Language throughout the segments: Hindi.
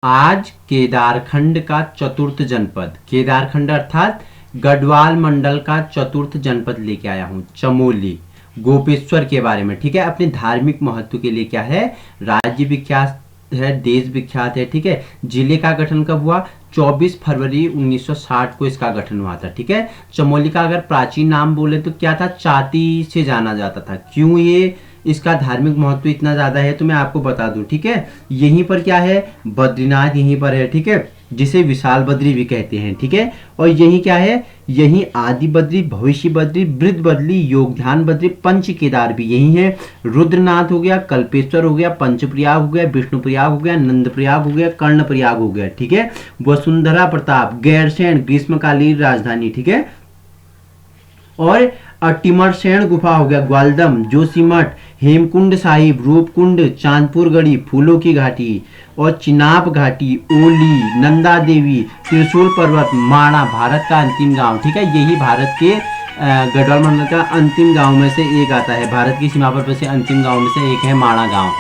आज केदारखंड का चतुर्थ जनपद, केदारखंड अर्थात गढ़वाल मंडल का चतुर्थ जनपद लेके आया हूँ, चमोली गोपेश्वर के बारे में। ठीक है, अपने धार्मिक महत्व के लिए क्या है, राज्य विख्यात है, देश विख्यात है। ठीक है, जिले का गठन कब हुआ, 24 फरवरी 1960 को इसका गठन हुआ था। ठीक है, चमोली का अगर प्राचीन नाम बोले तो क्या था, चाती से जाना जाता था। क्यों ये इसका धार्मिक महत्व इतना ज्यादा है तो मैं आपको बता दूं। ठीक है, यहीं पर क्या है, बद्रीनाथ यहीं पर है। ठीक है, जिसे विशाल बद्री भी कहते हैं। ठीक है, और यही क्या है, यही आदि बद्री, भविष्य बद्री, वृद्ध बद्री, योगध्यान बद्री, पंच केदार भी यही है। रुद्रनाथ हो गया, कल्पेश्वर हो गया, पंचप्रयाग हो गया, विष्णुप्रयाग हो गया, नंदप्रयाग हो गया, कर्णप्रयाग हो गया। ठीक है, वसुंधरा प्रताप, गैरसैंण ग्रीष्मकालीन राजधानी। ठीक है, और टिमरसैंण गुफा हो गया, ग्वालदम, जोशीमठ, हेमकुंड साहिब, रूपकुंड, चांदपुर गढ़ी, फूलों की घाटी और चिनाब घाटी, ओली, नंदा देवी, त्रिशूल पर्वत, माणा, भारत का अंतिम गांव। ठीक है, यही भारत के गढ़वाल मंडल का अंतिम गांव में से एक आता है। भारत की सीमा पर से अंतिम गांव में से एक है माणा गांव।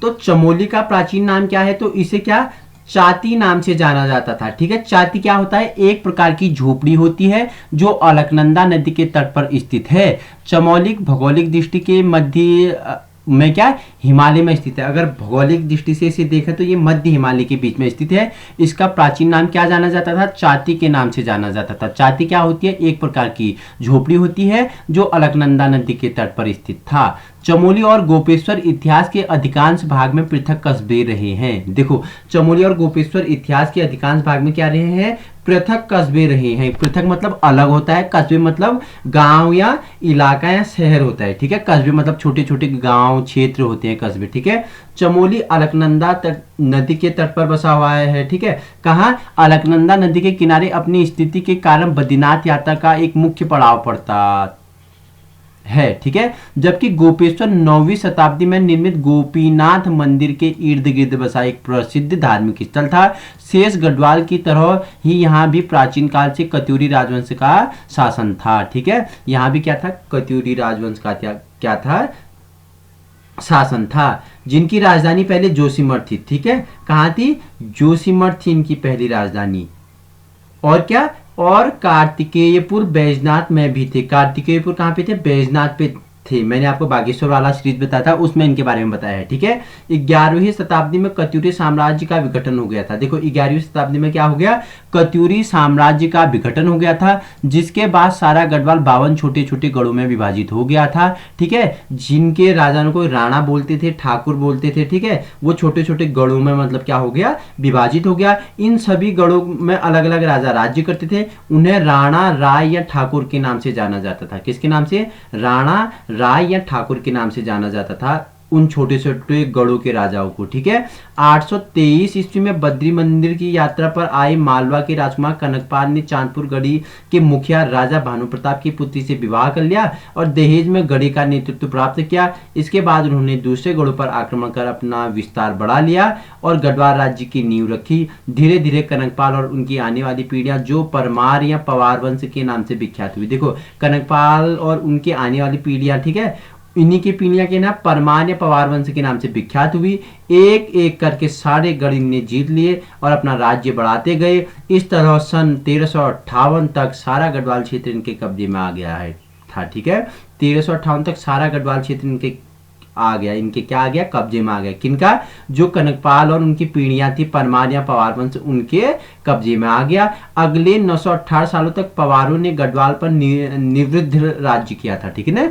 तो चमोली का प्राचीन नाम क्या है, तो इसे क्या चाती नाम से जाना जाता था। ठीक है, चाती क्या होता है, एक प्रकार की झोपड़ी होती है जो अलकनंदा नदी के तट पर स्थित है। चमोली भौगोलिक दृष्टि के मध्य में क्या हिमालय में स्थित है। अगर भौगोलिक दृष्टि से इसे देखें तो ये मध्य हिमालय के बीच में स्थित है। इसका प्राचीन नाम क्या जाना जाता था, चाती के नाम से जाना जाता था। चाती क्या होती है, एक प्रकार की झोपड़ी होती है जो अलकनंदा नदी के तट पर स्थित था। चमोली और गोपेश्वर इतिहास के अधिकांश भाग में पृथक कस्बे रहे हैं। देखो, चमोली और गोपेश्वर इतिहास के अधिकांश भाग में क्या रहे हैं, पृथक कस्बे रहे हैं। पृथक मतलब अलग होता है, कस्बे मतलब गांव या इलाका या शहर होता है। ठीक है, कस्बे मतलब छोटे छोटे गांव क्षेत्र होते हैं कस्बे। ठीक है, चमोली अलकनंदा नदी के तट पर बसा हुआ है। ठीक है, कहाँ, अलकनंदा नदी के किनारे अपनी स्थिति के कारण बद्रीनाथ यात्रा का एक मुख्य पड़ाव पड़ता है। ठीक है, जबकि गोपेश्वर 9वीं शताब्दी में निर्मित गोपीनाथ मंदिर के इर्द गिर्द बसा एक प्रसिद्ध धार्मिक स्थल था। शेष गढ़वाल की तरह ही यहाँ भी प्राचीन काल से कत्यूरी राजवंश का शासन था। ठीक है, यहाँ भी क्या था, कत्यूरी राजवंश का क्या था, शासन था, जिनकी राजधानी पहले जोशीमठ थी। ठीक है, कहाँ थी, जोशीमठ थी इनकी पहली राजधानी। और क्या, और कार्तिकेयपुर बैजनाथ में भी थे। कार्तिकेयपुर कहाँ पे थे, बैजनाथ पे थे। मैंने आपको बागेश्वर वाला सीरीज बताया था, उसमें इनके बारे में बताया है। ठीक है, 11वीं शताब्दी में कत्यूरी साम्राज्य का विघटन हो गया था। देखो, 11वीं शताब्दी में क्या हो गया, कत्यूरी साम्राज्य का विघटन हो गया था, जिसके बाद सारा गढ़वाल 52 छोटे छोटे गढ़ों में विभाजित हो गया था। ठीक है, जिनके राजाओं को राणा बोलते थे, ठाकुर बोलते थे। ठीक है, वो छोटे छोटे गढ़ों में मतलब क्या हो गया, विभाजित हो गया। इन सभी गढ़ों में अलग अलग राजा राज्य करते थे। उन्हें राणा, राय या ठाकुर के नाम से जाना जाता था। किसके नाम से, राणा, राय या ठाकुर के नाम से जाना जाता था उन छोटे छोटे गढ़ों के राजाओं को। ठीक है, 823 ईस्वी में बद्री मंदिर की यात्रा पर आए मालवा के राजकुमार कनकपाल ने चांदपुर गढ़ी के मुखिया राजा भानु प्रताप की पुत्री से विवाह कर लिया और दहेज में गढ़ी का नेतृत्व प्राप्त किया। इसके बाद उन्होंने दूसरे गढ़ों पर आक्रमण कर अपना विस्तार बढ़ा लिया और गढ़वाल राज्य की नींव रखी। धीरे धीरे कनकपाल और उनकी आने वाली पीढ़ियां जो परमार या पवार वंश के नाम से विख्यात हुई। देखो, कनकपाल और उनकी आने वाली पीढ़ियां, ठीक है, इन्हीं की पीढ़ियां के नाम परमार या पवार वंश के नाम से विख्यात हुई। एक एक करके सारे गढ़ इनने जीत लिए और अपना राज्य बढ़ाते गए। इस तरह सन 1358 तक सारा गढ़वाल क्षेत्र इनके कब्जे में आ गया है था। ठीक है, 1358 तक सारा गढ़वाल क्षेत्र इनके आ गया, इनके क्या आ गया, कब्जे में आ गया। किनका, जो कनकपाल और उनकी पीढ़ियां थी परमार या पवार वंश, उनके कब्जे में आ गया। अगले 918 सालों तक पवारों ने गढ़वाल पर निर्विघ्न राज्य किया था। ठीक है ना,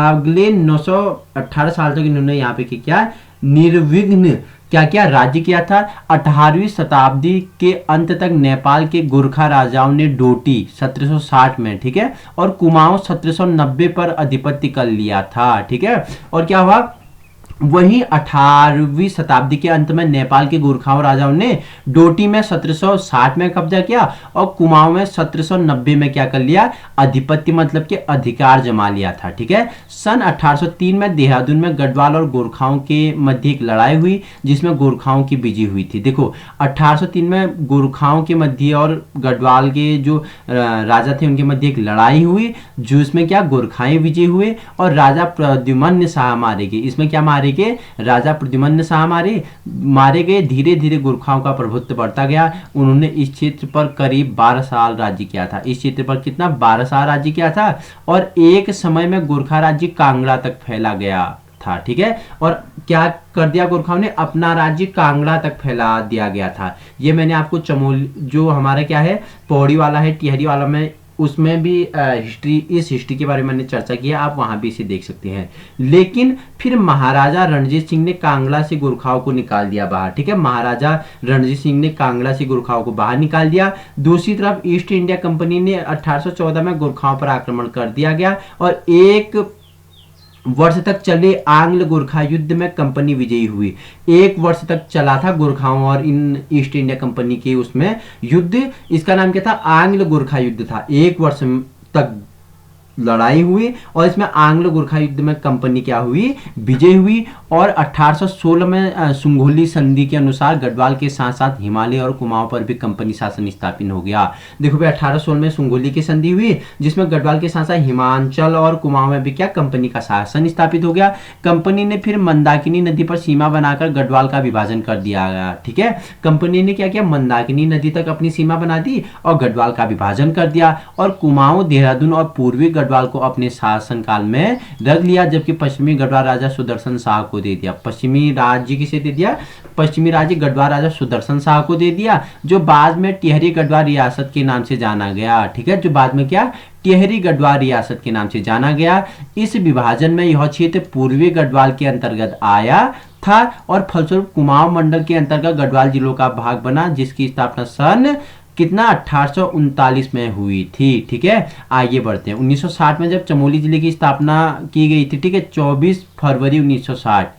अगले 918 साल तक इन्होंने यहाँ पे क्या, निर्विघ्न क्या क्या राज्य किया था। 18वीं शताब्दी के अंत तक नेपाल के गोरखा राजाओं ने डोटी 1760 में, ठीक है, और कुमाऊं 1790 पर अधिपत्य कर लिया था। ठीक है, और क्या हुआ, वहीं 18वीं शताब्दी के अंत में नेपाल के गोरखाओं राजाओं ने डोटी में 1760 में कब्जा किया और कुमाऊं में 1790 में क्या कर लिया, अधिपत्य मतलब कि अधिकार जमा लिया था। ठीक है, सन 1803 में देहरादून में गढ़वाल और गोरखाओं के मध्य एक लड़ाई हुई जिसमें गोरखाओं की विजय हुई थी। देखो, 1803 में गोरखाओं के मध्य और गढ़वाल के जो राजा थे उनके मध्य एक लड़ाई हुई जिसमें क्या, गोरखाएं विजय हुए और राजा प्रद्युम्न शाह मारे गए। इसमें क्या मारे मारे गए, राजा प्रद्युम्न शाह मारे गए। धीरे धीरे गोरखाओं का प्रभुत्व बढ़ता गया। उन्होंने इस क्षेत्र पर करीब 12 साल राज्य किया था। इस क्षेत्र पर कितना 12 साल राज्य किया था। और एक समय में गोरखा राज्य कांगड़ा तक फैला गया था। ठीक है, और क्या कर दिया गोरखाओं ने, अपना राज्य कांगड़ा तक फैला दिया गया था। ये मैंने आपको चमोली जो हमारा क्या है पौड़ी वाला है, टिहरी वाला में, उसमें भी इस हिस्ट्री के बारे में मैंने चर्चा की है, आप वहां भी इसे देख सकते हैं। लेकिन फिर महाराजा रणजीत सिंह ने कांगड़ा से गोरखाओं को निकाल दिया बाहर। ठीक है, महाराजा रणजीत सिंह ने कांगड़ा से गोरखाओं को बाहर निकाल दिया। दूसरी तरफ ईस्ट इंडिया कंपनी ने 1814 में गोरखाओं पर आक्रमण कर दिया गया और 1 वर्ष तक चले आंग्ल गोरखा युद्ध में कंपनी विजयी हुई। 1 वर्ष तक चला था गोरखाओं और इन ईस्ट इंडिया कंपनी के उसमें युद्ध। इसका नाम क्या था, आंग्ल गोरखा युद्ध था। 1 वर्ष तक लड़ाई हुई और इसमें आंग्ल गोरखा युद्ध में कंपनी क्या हुई, विजय हुई। और 1816 में सुंघोली संधि के अनुसार गढ़वाल के साथ साथ हिमालय और कुमाऊं पर भी कंपनी शासन स्थापित हो गया। देखो भाई 1816 में सुंघोली की संधि हुई जिसमें गढ़वाल के साथ साथ हिमाचल और कुमाऊं में भी क्या कंपनी का शासन स्थापित हो गया। कंपनी ने फिर मंदाकिनी नदी पर सीमा बनाकर गढ़वाल का विभाजन कर दिया गया। ठीक है, कंपनी ने क्या किया, मंदाकिनी नदी तक अपनी सीमा बना दी और गढ़वाल का विभाजन कर दिया और कुमाऊं, देहरादून और पूर्वी गढ़वाल को अपने शासन काल में रख लिया, जबकि पश्चिमी गढ़वाल राजा सुदर्शन शाह को दे दिया। पश्चिमी राज्य किसे दे दिया, पश्चिमी राज्य गढ़वाल राजा सुदर्शन शाह को दे दिया, जो बाद में टिहरी गढ़वाल रियासत के नाम से जाना गया। ठीक है, जो बाद में क्या टिहरी गढ़वाल रियासत के नाम से जाना गया। इस विभाजन में यह क्षेत्र पूर्वी गढ़वाल के अंतर्गत आया था और फलस्वरूप कुमाऊं मंडल के अंतर्गत गढ़वाल जिलों का भाग बना, जिसकी स्थापना सन कितना 1839 में हुई थी। ठीक है, आगे बढ़ते हैं। 1960 में जब चमोली जिले की स्थापना की गई थी, ठीक है, 24 फरवरी 1960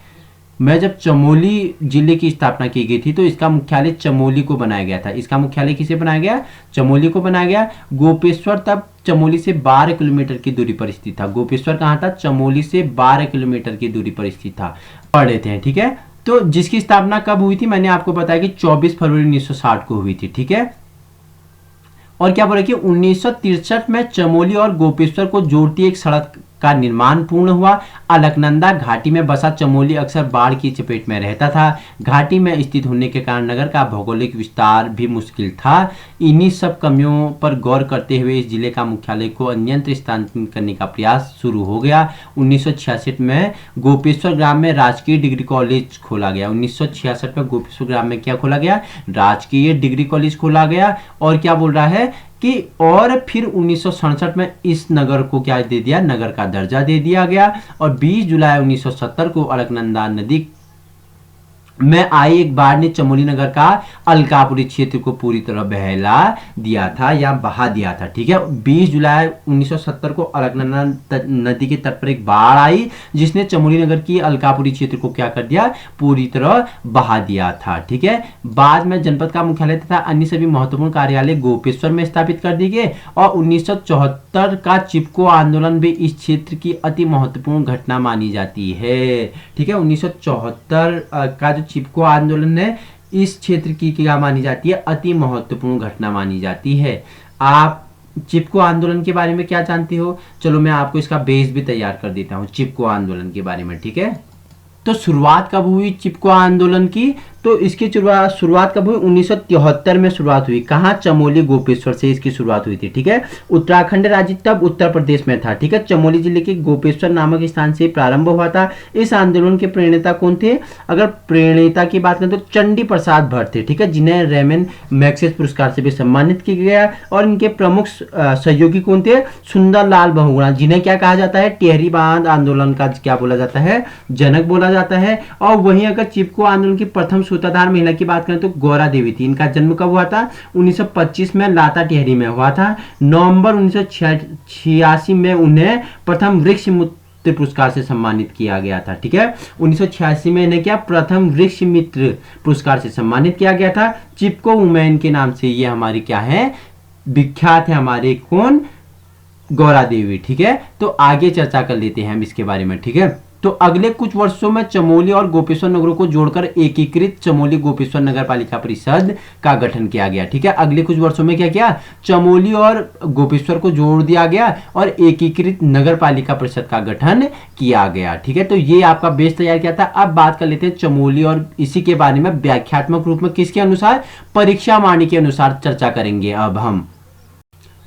में जब चमोली जिले की स्थापना की गई थी तो इसका मुख्यालय चमोली को बनाया गया था। इसका मुख्यालय किसे बनाया गया, चमोली को बनाया गया। गोपेश्वर तब चमोली से 12 किलोमीटर की दूरी पर स्थित था। गोपेश्वर कहाँ था, चमोली से 12 किलोमीटर की दूरी पर स्थित था। पढ़ लेते हैं। ठीक है, तो जिसकी स्थापना कब हुई थी, मैंने आपको बताया कि 24 फरवरी 1960 को हुई थी। ठीक है, और क्या बोला कि 1963 में चमोली और गोपेश्वर को जोड़ती एक सड़क का निर्माण पूर्ण हुआ। अलकनंदा घाटी में बसा चमोली अक्सर बाढ़ की चपेट में रहता था। घाटी में स्थित होने के कारण नगर का भौगोलिक विस्तार भी मुश्किल था। इन्हीं सब कमियों पर गौर करते हुए इस जिले का मुख्यालय को अन्यत्र स्थानांतरित करने का प्रयास शुरू हो गया। 1966 में गोपेश्वर ग्राम में राजकीय डिग्री कॉलेज खोला गया। 1966 में गोपेश्वर ग्राम में क्या खोला गया, राजकीय डिग्री कॉलेज खोला गया। और क्या बोल रहा है कि और फिर 1967 में इस नगर को क्या दे दिया, नगर का दर्जा दे दिया गया। और 20 जुलाई 1970 को अलकनंदा नदी में आई एक बाढ़ ने चमोली नगर का अलकापुरी क्षेत्र को पूरी तरह बहला दिया था या बहा दिया था। ठीक है, 20 जुलाई 1970 को अलकनंदा नदी के तट पर एक बाढ़ आई जिसने चमोली नगर की अलकापुरी क्षेत्र को क्या कर दिया, पूरी तरह बहा दिया था। ठीक है, बाद में जनपद का मुख्यालय तथा अन्य सभी महत्वपूर्ण कार्यालय गोपेश्वर में स्थापित कर दिए गए। और 1974 का चिपको आंदोलन भी इस क्षेत्र की अति महत्वपूर्ण घटना मानी जाती है। ठीक है, 1974 का जो चिपको आंदोलन है इस क्षेत्र की क्या मानी जाती है, अति महत्वपूर्ण घटना मानी जाती है। आप चिपको आंदोलन के बारे में क्या जानते हो, चलो मैं आपको इसका बेस भी तैयार कर देता हूँ चिपको आंदोलन के बारे में। ठीक है, तो शुरुआत कब हुई चिपको आंदोलन की, तो इसकी शुरुआत कब हुई, 1973 में शुरुआत हुई। कहाँ, चमोली गोपेश्वर से इसकी शुरुआत हुई थी। ठीक है, उत्तराखंड राज्य तब उत्तर प्रदेश में था। ठीक है, चमोली जिले के गोपेश्वर नामक स्थान से प्रारंभ हुआ था। इस आंदोलन के प्रणेता कौन थे, अगर प्रणेता की बात करें तो चंडी प्रसाद भट्ट थे। ठीक है, जिन्हें रेमन मैग्सेसे पुरस्कार से भी सम्मानित किया गया। और इनके प्रमुख सहयोगी कौन थे, सुंदर लाल बहुगुणा, जिन्हें क्या कहा जाता है, टिहरी बांध आंदोलन का क्या बोला जाता है, जनक बोला जाता है। और वहीं अगर चिपको आंदोलन की प्रथम सूत्रधार महिला की बात करें तो गौरा देवी थी। इनका जन्म कब हुआ था, 1925 में लाता टिहरी में हुआ था। नवंबर 1986 में उन्हें प्रथम वृक्ष मित्र पुरस्कार से सम्मानित किया गया था। ठीक है, 1986 में इन्हें क्या प्रथम वृक्ष मित्र पुरस्कार से सम्मानित किया गया था। चिपको वुमेन के नाम से ये हमारी क्या है, विख्यात है हमारे कौन, गौरा देवी। ठीक है, तो आगे चर्चा कर लेते हैं हम इसके बारे में। ठीक है, तो अगले कुछ वर्षों में चमोली और गोपेश्वर नगरों को जोड़कर एकीकृत चमोली गोपेश्वर नगर पालिका परिषद का गठन किया गया। ठीक है, अगले कुछ वर्षों में क्या किया, चमोली और गोपेश्वर को जोड़ दिया गया और एकीकृत नगर पालिका परिषद का गठन किया गया। ठीक है, तो ये आपका बेस तैयार किया था। अब बात कर लेते हैं चमोली और इसी के बारे में व्याख्यात्मक रूप में किसके अनुसार, परीक्षा वाणी के अनुसार चर्चा करेंगे अब हम।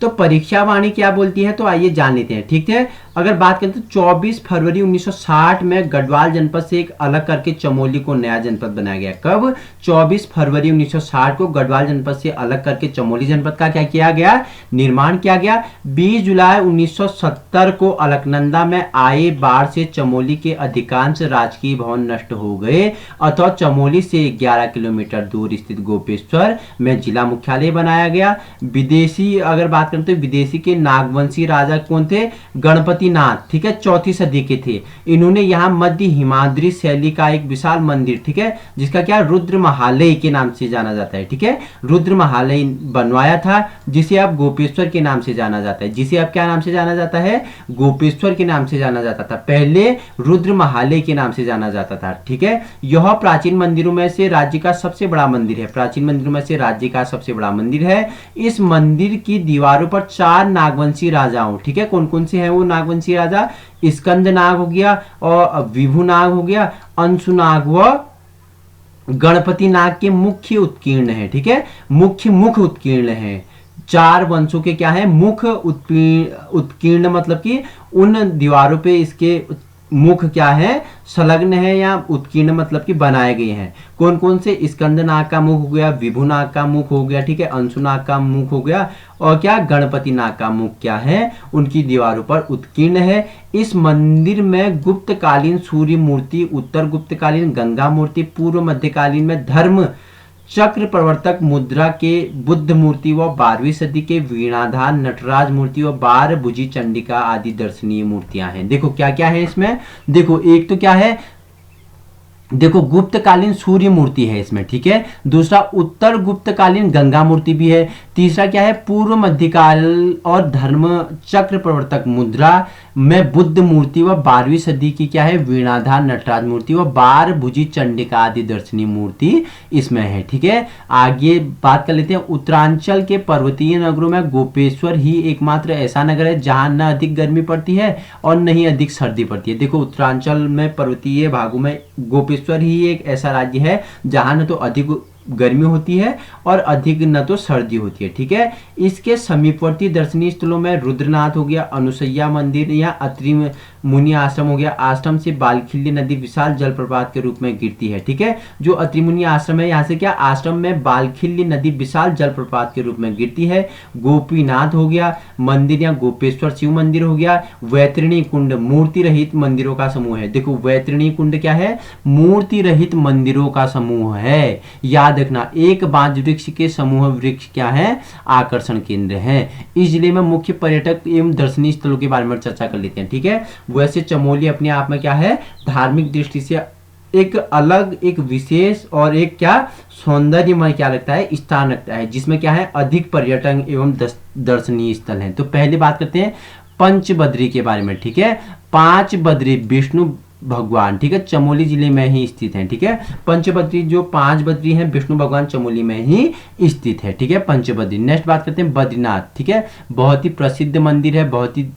तो परीक्षा वाणी क्या बोलती है, तो आइए जान लेते हैं। ठीक है, अगर बात करें तो 24 फरवरी 1960 में गढ़वाल जनपद से एक अलग करके चमोली को नया जनपद बनाया गया। कब, 24 फरवरी 1960 को गढ़वाल जनपद से अलग करके चमोली जनपद का क्या किया गया, निर्माण किया गया। 20 जुलाई 1970 को अलकनंदा में आए बाढ़ से चमोली के अधिकांश राजकीय भवन नष्ट हो गए अथवा चमोली से 11 किलोमीटर दूर स्थित गोपेश्वर में जिला मुख्यालय बनाया गया। विदेशी अगर बात करें तो विदेशी के नागवंशी राजा कौन थे, गणपति नाथ। ठीक है, 4वीं सदी के थे। इन्होंने यहाँ मध्य हिमाद्री शैली का एक विशाल मंदिर, ठीक है, जिसका क्या रुद्र महालय के नाम से जाना जाता है। ठीक है, रुद्र महालय बनवाया था, जिसे अब गोपेश्वर के नाम से जाना जाता है। जिसे अब क्या नाम से जाना जाता है, गोपेश्वर के नाम से जाना जाता था। पहले रुद्र महालय के नाम से जाना जाता था। ठीक है, यह प्राचीन मंदिरों में से राज्य का सबसे बड़ा मंदिर है। प्राचीन मंदिरों में से राज्य का सबसे बड़ा मंदिर है। इस मंदिर की दीवारों पर 4 नागवंशी राजाओं, ठीक है, कौन कौन से हैं वो नागवंशी राजा, स्कंद नाग हो गया और विभु नाग हो गया, अंशु नाग व गणपति नाग के मुख्य उत्कीर्ण है। ठीक है, मुख्य मुख उत्कीर्ण है। 4 वंशों के क्या है, मुख उत्कीर्ण, मतलब कि उन दीवारों पे इसके मुख क्या है, संलग्न है या उत्कीर्ण मतलब कि बनाए गए हैं। कौन कौन से, स्कंद नाग का मुख हो गया, विभु नाग का मुख हो गया, ठीक है, अंशु नाग का मुख हो गया और क्या गणपति नाग का मुख क्या है, उनकी दीवारों पर उत्कीर्ण है। इस मंदिर में गुप्तकालीन सूर्य मूर्ति, उत्तर गुप्तकालीन गंगा मूर्ति, पूर्व मध्यकालीन में धर्म चक्र प्रवर्तक मुद्रा के बुद्ध मूर्ति व 12वीं सदी के वीणाधार नटराज मूर्ति व 12 भुजी चंडिका आदि दर्शनीय मूर्तियां हैं। देखो क्या क्या है इसमें, देखो एक तो क्या है, देखो गुप्तकालीन सूर्य मूर्ति है इसमें। ठीक है, दूसरा उत्तर गुप्तकालीन गंगा मूर्ति भी है। तीसरा क्या है, पूर्व मध्यकाल और धर्म चक्र प्रवर्तक मुद्रा में बुद्ध मूर्ति व 12वीं सदी की क्या है, वीणाधार नटराज मूर्ति व 12 भुजी चंडिका आदि दर्शनीय मूर्ति इसमें है। ठीक है, आगे बात कर लेते हैं। उत्तरांचल के पर्वतीय नगरों में गोपेश्वर ही एकमात्र ऐसा नगर है जहां न अधिक गर्मी पड़ती है और न ही अधिक सर्दी पड़ती है। देखो उत्तरांचल में पर्वतीय भागों में गोपेश्वर ही एक ऐसा राज्य है जहां न तो अधिक गर्मी होती है और अधिक न तो सर्दी होती है। ठीक है, इसके समीपवर्ती दर्शनीय स्थलों में रुद्रनाथ हो गया, अनुसैया मंदिर या अत्रि मुनि आश्रम हो गया। आश्रम से बालखिल्य नदी विशाल जलप्रपात के रूप में गिरती है। ठीक है, जो अत्रि मुनि आश्रम है, यहाँ से क्या, आश्रम में बालखिल्य नदी विशाल जलप्रपात के रूप में गिरती है। गोपीनाथ हो गया मंदिर या गोपेश्वर शिव मंदिर हो गया। वैतरणी कुंड मूर्ति रहित मंदिरों का समूह है। देखो वैतरणी कुंड क्या है, मूर्ति रहित मंदिरों का समूह है। याद रखना, एक बांज वृक्ष के समूह वृक्ष क्या है, आकर्षण केंद्र है। इस जिले में मुख्य पर्यटक एवं दर्शनीय स्थलों के बारे में चर्चा कर लेते हैं। ठीक है, वैसे चमोली अपने आप में क्या है, धार्मिक दृष्टि से एक अलग, एक विशेष और एक क्या सौंदर्यमय क्या लगता है, स्थान रखता है, जिसमें क्या है अधिक पर्यटन एवं दर्शनीय स्थल हैं। तो पहले बात करते हैं पंचबद्री के बारे में। ठीक है, 5 बद्री विष्णु भगवान, ठीक है, चमोली जिले में ही स्थित है। ठीक है, पंचबद्री जो 5 बद्री हैं विष्णु भगवान चमोली में ही स्थित है। ठीक है, पंचबद्री। नेक्स्ट बात करते हैं बद्रीनाथ। ठीक है, बहुत ही प्रसिद्ध मंदिर है, बहुत ही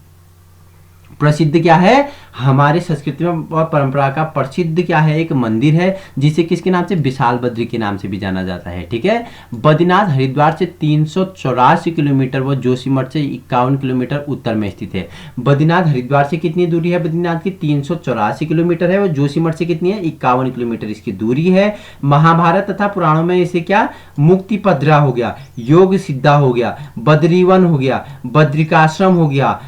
प्रसिद्ध क्या है, हमारे संस्कृति में और परंपरा का प्रसिद्ध क्या है, एक मंदिर है जिसे किसके नाम से, विशाल बद्री के नाम से भी जाना जाता है। ठीक है, बद्रीनाथ हरिद्वार से 384 किलोमीटर व जोशीमठ से 51 किलोमीटर उत्तर में स्थित है। बद्रीनाथ हरिद्वार से कितनी दूरी है, बद्रीनाथ की 384 किलोमीटर है और जोशीमठ से कितनी है, 51 किलोमीटर इसकी दूरी है। महाभारत तथा पुराणों में इसे क्या, मुक्तिपद्रा हो गया, योग सिद्धा हो गया, बद्रीवन हो गया, बद्रिकाश्रम हो गया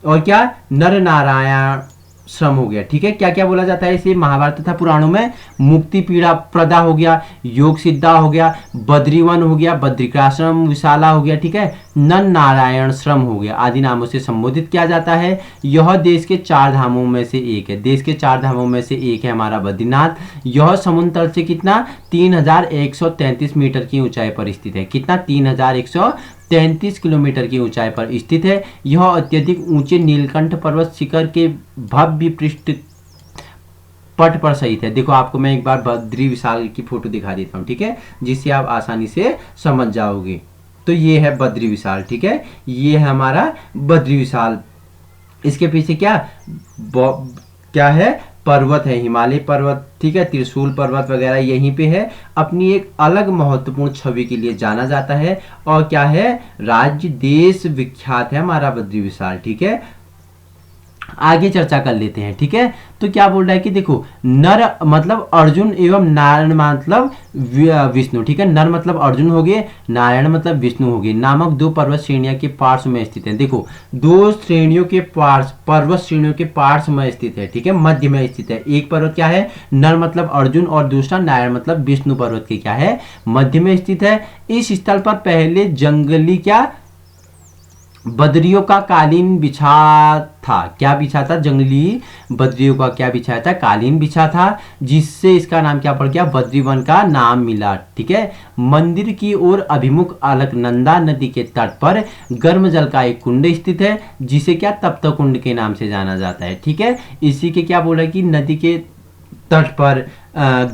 और क्या नर नारायण श्रम हो गया। ठीक है, क्या क्या बोला जाता है इसे, महाभारत तथा पुराणों में मुक्ति पीड़ा प्रदा हो गया, योग सिद्धा हो गया, बद्रीवन हो गया, बद्रिकाश्रम विशाला हो गया, ठीक है, नर नारायण श्रम हो गया आदि नामों से संबोधित किया जाता है। यह देश के 4 धामों में से एक है। देश के 4 धामों में से एक है हमारा बद्रीनाथ। यह समुद्र तल से कितना, 3133 मीटर की ऊंचाई पर स्थित है। कितना, 3133 किलोमीटर की ऊंचाई पर स्थित है। यह अत्यधिक ऊंचे नीलकंठ पर्वत शिखर के भव्य पृष्ठ पट पर सहित है। देखो आपको मैं एक बार बद्री विशाल की फोटो दिखा देता हूँ, ठीक है, जिससे आप आसानी से समझ जाओगे। तो ये है बद्री विशाल, ठीक है, ये है हमारा बद्री विशाल। इसके पीछे क्या है, पर्वत है, हिमालय पर्वत, ठीक है, त्रिशूल पर्वत वगैरह यहीं पे है। अपनी एक अलग महत्वपूर्ण छवि के लिए जाना जाता है और क्या है, राज्य देश विख्यात है हमारा बद्री विशाल, ठीक है। आगे चर्चा कर लेते हैं, ठीक है। तो क्या बोल रहा है कि देखो, नर मतलब अर्जुन एवं नारायण मतलब विष्णु, ठीक है, नर मतलब अर्जुन हो गए, नारायण मतलब विष्णु हो गए, नामक दो पर्वत श्रेणियों के पार्श्व में स्थित है। देखो दो श्रेणियों के पर्वत श्रेणियों के पार्श्व में स्थित है, ठीक है, मध्य में स्थित है। एक पर्वत क्या है, नर मतलब अर्जुन, और दूसरा नारायण मतलब विष्णु पर्वत के क्या है, मध्य में स्थित है। इस स्थल पर पहले जंगली क्या, बदरियों का कालीन बिछा था। क्या बिछा था, जंगली बदरियों का क्या बिछाया था, कालीन बिछा था, जिससे इसका नाम क्या पड़ गया, बद्री वन का नाम मिला, ठीक है। मंदिर की ओर अभिमुख अलकनंदा नदी के तट पर गर्म जल का एक कुंड स्थित है, जिसे क्या, तप्त कुंड के नाम से जाना जाता है, ठीक है। इसी के क्या बोला कि नदी के तट पर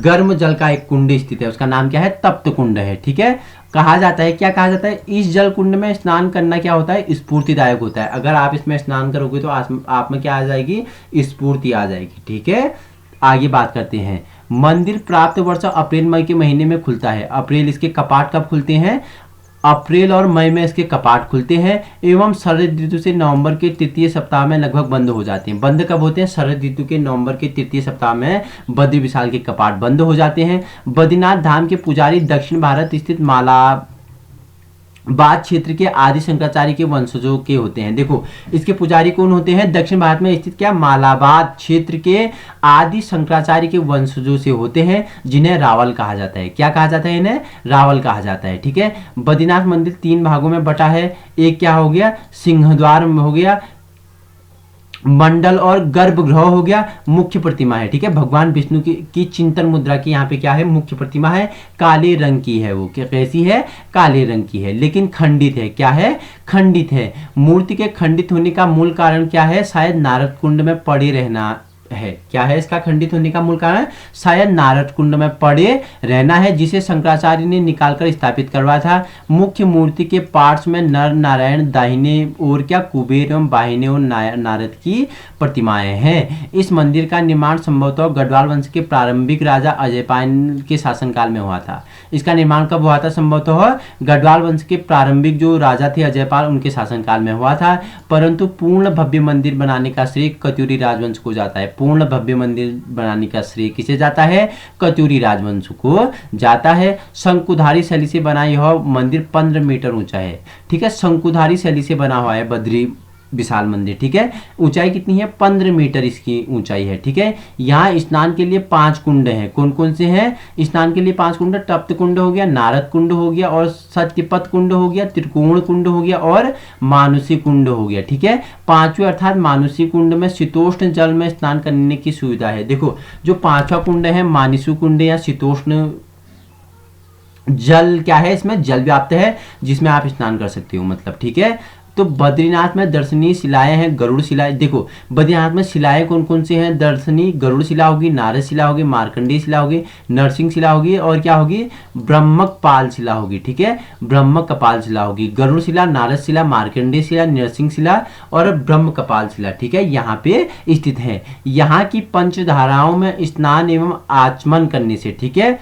गर्म जल का एक कुंड स्थित है, उसका नाम क्या है, तप्त कुंड है, ठीक है। कहा जाता है, क्या कहा जाता है, इस जल कुंड में स्नान करना क्या होता है, स्फूर्तिदायक होता है। अगर आप इसमें स्नान करोगे तो आप में क्या आ जाएगी, स्फूर्ति आ जाएगी, ठीक है। आगे बात करते हैं। मंदिर प्राप्त वर्ष अप्रैल मई के महीने में खुलता है। अप्रैल इसके कपाट कब खुलते हैं, अप्रैल और मई में इसके कपाट खुलते हैं, एवं शरद ऋतु से नवंबर के तृतीय सप्ताह में लगभग बंद हो जाते हैं। बंद कब होते हैं, शरद ऋतु के नवंबर के तृतीय सप्ताह में बद्री विशाल के कपाट बंद हो जाते हैं। बद्रीनाथ धाम के पुजारी दक्षिण भारत स्थित बाद क्षेत्र के आदि शंकराचार्य के वंशजों के होते हैं। देखो इसके पुजारी कौन होते हैं, दक्षिण भारत में स्थित क्या, मालाबाद क्षेत्र के आदि शंकराचार्य के वंशजों से होते हैं, जिन्हें रावल कहा जाता है। क्या कहा जाता है, इन्हें रावल कहा जाता है, ठीक है। बद्रीनाथ मंदिर 3 भागों में बटा है। एक क्या हो गया, सिंहद्वार हो गया, मंडल और गर्भगृह हो गया, मुख्य प्रतिमा है, ठीक है, भगवान विष्णु की चिंतन मुद्रा की यहाँ पे क्या है, मुख्य प्रतिमा है, काले रंग की है। वो कैसी है, काले रंग की है, लेकिन खंडित है। क्या है, खंडित है। मूर्ति के खंडित होने का मूल कारण क्या है, शायद नारद कुंड में पड़े रहना है। क्या है इसका खंडित होने का मूल कारण, शायद नारद कुंड में पड़े रहना है, जिसे शंकराचार्य ने निकालकर स्थापित करवाया था। मुख्य मूर्ति के पार्श्व में नर नारायण, दाहिने ओर क्या, कुबेर एवं बाहिने ओर नारद की प्रतिमाएं हैं। इस मंदिर का निर्माण संभवतः गढ़वाल वंश के प्रारंभिक राजा अजयपाल के शासनकाल में हुआ था। इसका निर्माण कब हुआ था, संभवतः गढ़वाल वंश के प्रारंभिक जो राजा थे अजयपाल, उनके शासनकाल में हुआ था। परंतु पूर्ण भव्य मंदिर बनाने का श्रेय कत्यूरी राजवंश को जाता है। पूर्ण भव्य मंदिर बनाने का श्रेय किसे जाता है, कत्यूरी राजवंश को जाता है। शंकुधारी शैली से बना यह मंदिर 15 मीटर ऊंचा है, ठीक है, शंकुधारी शैली से बना हुआ है बद्री विशाल मंदिर, ठीक है। ऊंचाई कितनी है, 15 मीटर इसकी ऊंचाई है, ठीक है। यहाँ स्नान के लिए 5 कुंड हैं। कौन कौन से हैं स्नान के लिए 5 कुंड, तप्त कुंड हो गया, नारद कुंड हो गया, और सत्यपथ कुंड हो गया, त्रिकोण कुंड हो गया, और मानुषी कुंड हो गया, ठीक है। 5वें अर्थात मानुषी कुंड में शीतोष्ण जल में स्नान करने की सुविधा है। देखो जो 5वां कुंड है मानुषी कुंड या शीतोष्ण जल, क्या है, इसमें जल व्याप्त है, जिसमें आप स्नान कर सकते हो, मतलब, ठीक है। तो बद्रीनाथ में दर्शनीय शिलाएं हैं, गरुड़ शिला। देखो बद्रीनाथ में शिलाएं कौन कौन सी हैं, दर्शनीय गरुड़ शिला होगी, नारद शिला होगी, मार्कंडेय शिला होगी, नरसिंह शिला होगी, और क्या होगी, ब्रह्मकपाल शिला होगी, ठीक है, ब्रह्मकपाल शिला होगी। गरुड़ शिला, नारद शिला, मार्कंडेय शिला, नरसिंह शिला और ब्रह्मकपाल शिला, ठीक है, यहाँ पे स्थित है। यहाँ की पंचधाराओं में स्नान एवं आचमन करने से, ठीक है,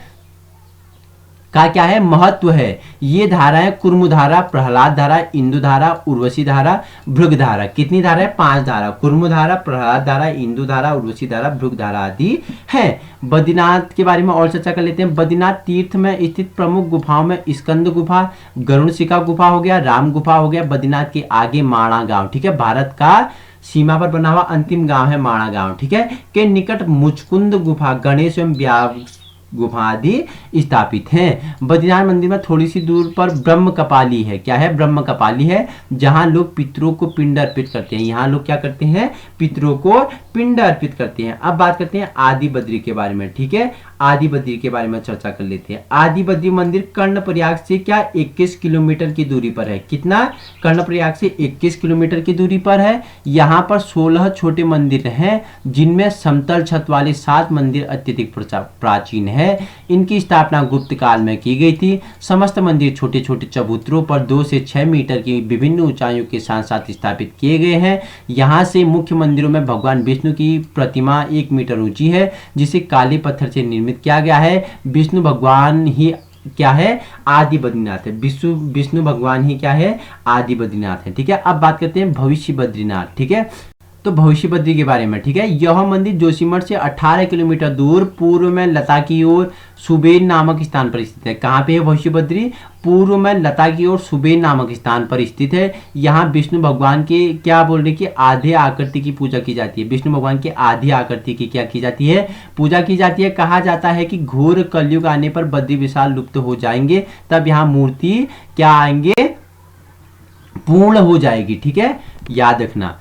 का क्या है, महत्व है। ये धाराएं कुर्मधारा, प्रहलाद धारा, इंदु धारा, उर्वशी धारा, भृग धारा। कितनी धारा है, 5 धारा, कुर्मधारा, प्रहलाद धारा, इंदु धारा, उर्वशी धारा, भृग धारा आदि है। बद्रीनाथ के बारे में और चर्चा कर लेते हैं। बद्रीनाथ तीर्थ में स्थित प्रमुख गुफाओं में स्कंद गुफा, गरुड़शिखा गुफा हो गया, राम गुफा हो गया। बद्रीनाथ के आगे माणा गांव, ठीक है, भारत का सीमा पर बना हुआ अंतिम गांव है माणा गांव, ठीक है, के निकट मुचकुंद गुफा, गणेश एवं गुफा आदि स्थापित हैं। बद्रीनाथ मंदिर में थोड़ी सी दूर पर ब्रह्म कपाली है। क्या है? ब्रह्म कपाली है, जहां लोग पितरों को पिंड अर्पित करते हैं। यहाँ लोग क्या करते हैं? पितरों को पिंड अर्पित करते हैं। अब बात करते हैं आदि बद्री के बारे में। ठीक है, आदि बद्री के बारे में चर्चा कर लेते हैं। आदि बद्री मंदिर कर्णप्रयाग से क्या 21 किलोमीटर की दूरी पर है। कितना? कर्णप्रयाग से 21 किलोमीटर की दूरी पर है। यहाँ पर 16 छोटे मंदिर हैं, जिनमें समतल छत वाले 7 मंदिर अत्यधिक प्राचीन है। इनकी स्थापना गुप्त काल में की गई थी। समस्त मंदिर छोटे छोटे चबूतरों पर 2 से 6 मीटर की विभिन्न ऊंचाइयों के साथ साथ स्थापित किए गए हैं। यहाँ से मुख्य मंदिरों में भगवान विष्णु की प्रतिमा 1 मीटर ऊंची है, जिसे काले पत्थर से निर्मित किया गया है। विष्णु भगवान ही क्या है? आदि बद्रीनाथ है। विष्णु भगवान ही क्या है? आदि बद्रीनाथ है। ठीक है, अब बात करते हैं भविष्य बद्रीनाथ। ठीक है, तो भविष्य बद्री के बारे में। ठीक है, यह मंदिर जोशीमठ से 18 किलोमीटर दूर पूर्व में लता की ओर सुबेन नामक स्थान पर स्थित है। कहाँ पे है भविष्य बद्री? पूर्व में लता की ओर सुबेन नामक स्थान पर स्थित है। यहाँ विष्णु भगवान के क्या बोल रहे कि आधे आकृति की पूजा की जाती है। विष्णु भगवान की आधी आकृति की क्या की जाती है? पूजा की जाती है। कहा जाता है कि घोर कलयुग आने पर बद्री विशाल लुप्त हो जाएंगे, तब यहाँ मूर्ति क्या आएंगे? पूर्ण हो जाएगी। ठीक है, याद रखना,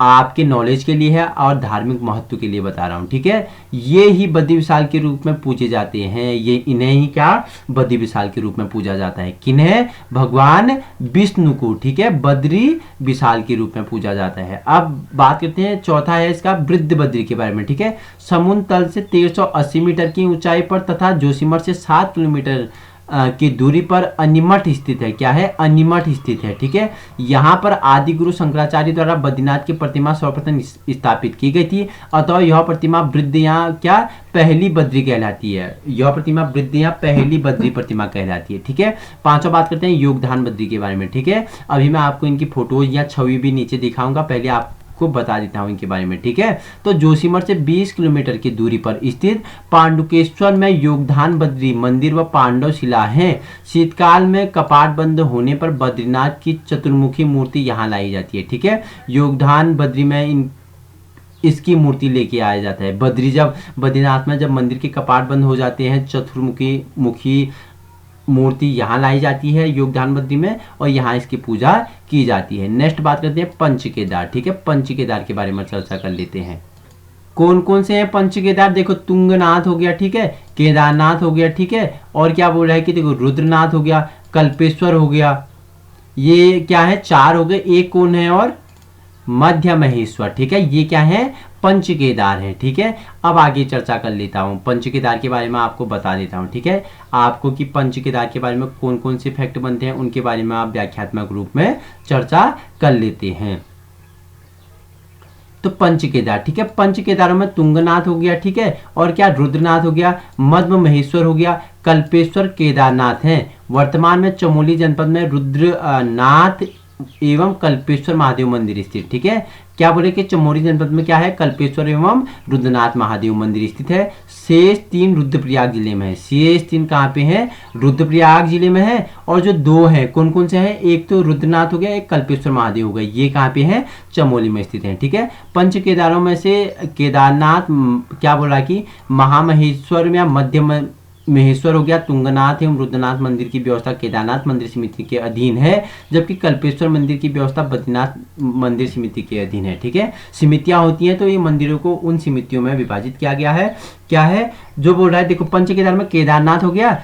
आपके नॉलेज के लिए है और धार्मिक महत्व के लिए बता रहा हूं। ठीक है, ये ही बद्री विशाल के रूप में पूजे जाते हैं। ये इन्हें ही क्या बद्री विशाल के रूप में पूजा जाता है। किन्हें? भगवान विष्णु को। ठीक है, बद्री विशाल के रूप में पूजा जाता है। अब बात करते हैं, चौथा है इसका वृद्ध बद्री के बारे में। ठीक है, समुद्र तल से 1380 मीटर की ऊंचाई पर तथा जोशीमठ से 7 किलोमीटर की दूरी पर अनिमठ स्थित है। क्या है? अनिमठ स्थित है। ठीक है, यहाँ पर आदि गुरु शंकराचार्य द्वारा बद्रीनाथ की प्रतिमा सर्वप्रथम स्थापित की गई थी। अतः यह प्रतिमा वृद्ध या क्या पहली बद्री कहलाती है। यह प्रतिमा वृद्ध या पहली बद्री प्रतिमा कहलाती है। ठीक है, पांचवा बात करते हैं योगदान बद्री के बारे में। ठीक है, अभी मैं आपको इनकी फोटोज या छवि भी नीचे दिखाऊंगा, पहले आप को बता देता हूं इनके बारे में। ठीक है, तो जोशीमठ से 20 किलोमीटर की दूरी पर स्थित पांडुकेश्वर में योगदान बद्री मंदिर व पांडव शिला है। शीतकाल में कपाट बंद होने पर बद्रीनाथ की चतुर्मुखी मूर्ति यहाँ लाई जाती है। ठीक है, योगदान बद्री में इसकी मूर्ति लेके आया जाता है। बद्रीनाथ में जब मंदिर के कपाट बंद हो जाते हैं, चतुर्मुखी मूर्ति यहाँ लाई जाती है योगदान बद्री में, और यहाँ इसकी पूजा की जाती है। नेक्स्ट बात करते हैं पंच केदार। ठीक है, पंच केदार के बारे में चर्चा कर लेते हैं। कौन कौन से हैं पंच केदार? देखो, तुंगनाथ हो गया, ठीक है, केदारनाथ हो गया, ठीक है, और क्या बोल रहा है कि देखो रुद्रनाथ हो गया, कल्पेश्वर हो गया। ये क्या है? 4 हो गए। एक कौन है? और मध्य महेश्वर। ठीक है, ये क्या है? पंच केदार है। ठीक है, अब आगे चर्चा कर लेता हूं। पंच केदार के बारे में आपको बता देता हूं। ठीक है, आपको कि पंच केदार के बारे में कौन कौन से फैक्ट बनते हैं, उनके बारे में आप व्याख्यात्मक रूप में चर्चा कर लेते हैं। तो पंच केदार, ठीक है, पंच केदारों में तुंगनाथ हो गया, ठीक है, और क्या रुद्रनाथ हो गया, मध्य महेश्वर हो गया, कल्पेश्वर, केदारनाथ हैं। वर्तमान में चमोली जनपद में रुद्रनाथ एवं कल्पेश्वर महादेव मंदिर स्थित। ठीक है, क्या बोले कि चमोली जनपद में क्या है? कल्पेश्वर एवं रुद्रनाथ महादेव मंदिर स्थित है। शेष 3 रुद्रप्रयाग जिले में है। शेष 3 कहाँ पे है? रुद्रप्रयाग जिले में है। और जो 2 है, कौन कौन से हैं? एक तो रुद्रनाथ हो गया, एक कल्पेश्वर महादेव हो गया। ये कहाँ पे है? चमोली में स्थित है। ठीक है, पंच केदारों में से केदारनाथ क्या बोला कि महामहेश्वर या मध्य महेश्वर हो गया, तुंगनाथ एवं रुद्रनाथ मंदिर की व्यवस्था केदारनाथ मंदिर समिति के अधीन है, जबकि कल्पेश्वर मंदिर की व्यवस्था बद्रीनाथ मंदिर समिति के अधीन है। ठीक है, समितियां होती हैं तो ये मंदिरों को उन समितियों में विभाजित किया गया है। क्या है जो बोल रहा है? देखो, पंच केदार में केदारनाथ हो गया,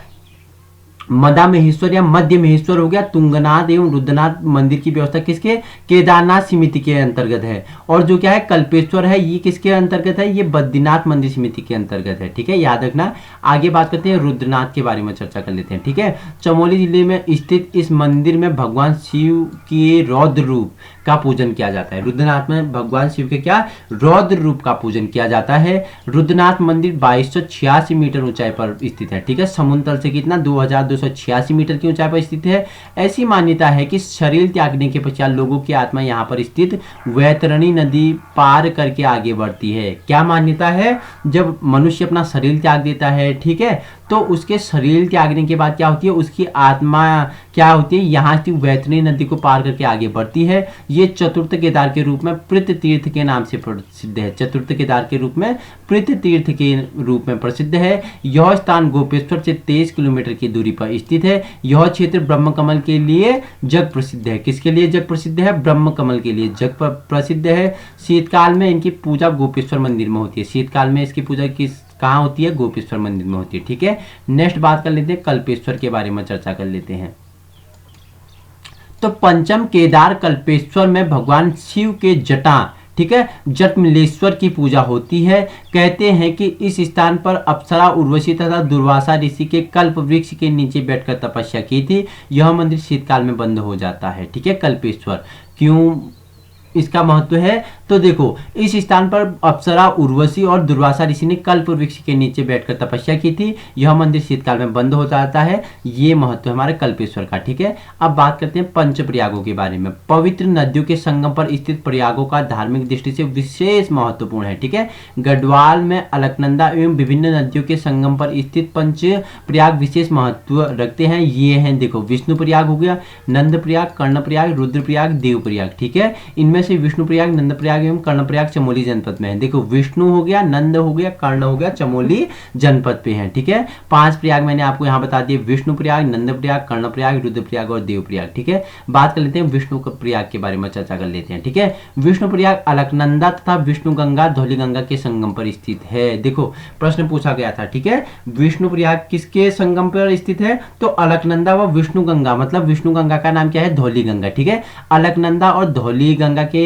मदा महेश्वर या मध्य महेश्वर हो गया, तुंगनाथ एवं रुद्रनाथ मंदिर की व्यवस्था किसके? केदारनाथ समिति के अंतर्गत है। और जो क्या है कल्पेश्वर है, ये किसके अंतर्गत है? ये बद्रीनाथ मंदिर समिति के अंतर्गत है। ठीक है, याद रखना। आगे बात करते हैं रुद्रनाथ के बारे में चर्चा कर लेते हैं। ठीक है, चमोली जिले में स्थित इस मंदिर में भगवान शिव के रौद्र रूप का पूजन किया जाता है। रुद्रनाथ में भगवान शिव के क्या? रौद्र रूप का पूजन किया जाता है। रुद्रनाथ मंदिर 2286 मीटर ऊंचाई पर स्थित है। ठीक है, समुद्र तल से कितना? 2286 मीटर की ऊंचाई पर स्थित है। ऐसी मान्यता है कि शरीर त्यागने के पश्चात लोगों की आत्मा यहाँ पर स्थित वैतरणी नदी पार करके आगे बढ़ती है। क्या मान्यता है? जब मनुष्य अपना शरीर त्याग देता है, ठीक है, तो उसके शरीर त्यागने के बाद क्या होती है, उसकी आत्मा क्या होती है, यहाँ की वैतरणी नदी को पार करके आगे बढ़ती है। ये चतुर्थ केदार के रूप में पृथ्वी तीर्थ के नाम से प्रसिद्ध है। चतुर्थ केदार के रूप में पृथ्वी तीर्थ के रूप में प्रसिद्ध है। यह स्थान गोपेश्वर से 23 किलोमीटर की दूरी पर स्थित है। यह क्षेत्र ब्रह्म कमल के लिए जग प्रसिद्ध है। किसके लिए जग प्रसिद्ध है, ब्रह्म कमल के लिए जग प्रसिद्ध है। शीतकाल में इनकी पूजा गोपेश्वर मंदिर में होती है। शीतकाल में इसकी पूजा कहाँ होती है, गोपेश्वर मंदिर में होती है। ठीक है, नेक्स्ट बात कर लेते हैं कल्पेश्वर के बारे में चर्चा कर लेते हैं। तो पंचम केदार कल्पेश्वर में भगवान शिव के जटा, ठीक है, जटमिलेश्वर की पूजा होती है। कहते हैं कि इस स्थान पर अप्सरा, उर्वशी तथा दुर्वासा ऋषि के कल्प वृक्ष के नीचे बैठकर तपस्या की थी। यह मंदिर शीतकाल में बंद हो जाता है। ठीक है, कल्पेश्वर क्यों इसका महत्व है, तो देखो इस स्थान पर अप्सरा, उर्वशी और दुर्वासा ऋषि ने कल्प वृक्ष के नीचे बैठकर तपस्या की थी। यह मंदिर शीतकाल में बंद हो जाता है। ये महत्व है हमारे कल्पेश्वर का। ठीक है, अब बात करते हैं पंच प्रयागों के बारे में। पवित्र नदियों के संगम पर स्थित प्रयागों का धार्मिक दृष्टि से विशेष महत्वपूर्ण है। ठीक है, गढ़वाल में अलकनंदा एवं विभिन्न नदियों के संगम पर स्थित पंच प्रयाग विशेष महत्व रखते हैं। ये हैं, देखो विष्णु प्रयाग हो गया, नंद प्रयाग, कर्ण प्रयाग, रुद्र प्रयाग, देव प्रयाग। ठीक है, इनमें से विष्णु प्रयाग, नंद प्रयाग एवं कर्ण प्रयाग चमोली जनपद में है। देखो विष्णु हो गया, नंद हो गया, कर्ण हो गया, चमोली जनपद पे है। ठीक है, 5 प्रयाग मैंने आपको यहाँ बता दिए, विष्णु प्रयाग, नंद प्रयाग, कर्ण प्रयाग, रुद्र प्रयाग और देव प्रयाग। ठीक है, बात कर लेते हैं विष्णु प्रयाग के बारे में चर्चा कर लेते हैं। ठीक है, विष्णु प्रयाग अलकनंदा तथा विष्णु गंगा, धौली गंगा के संगम पर स्थित है। देखो प्रश्न पूछा गया था। ठीक है, विष्णु प्रयाग किसके संगम पर स्थित है, तो अलकनंदा व विष्णु गंगा, मतलब विष्णु गंगा का नाम क्या है, धौली गंगा। ठीक है, अलकनंदा और धौली गंगा के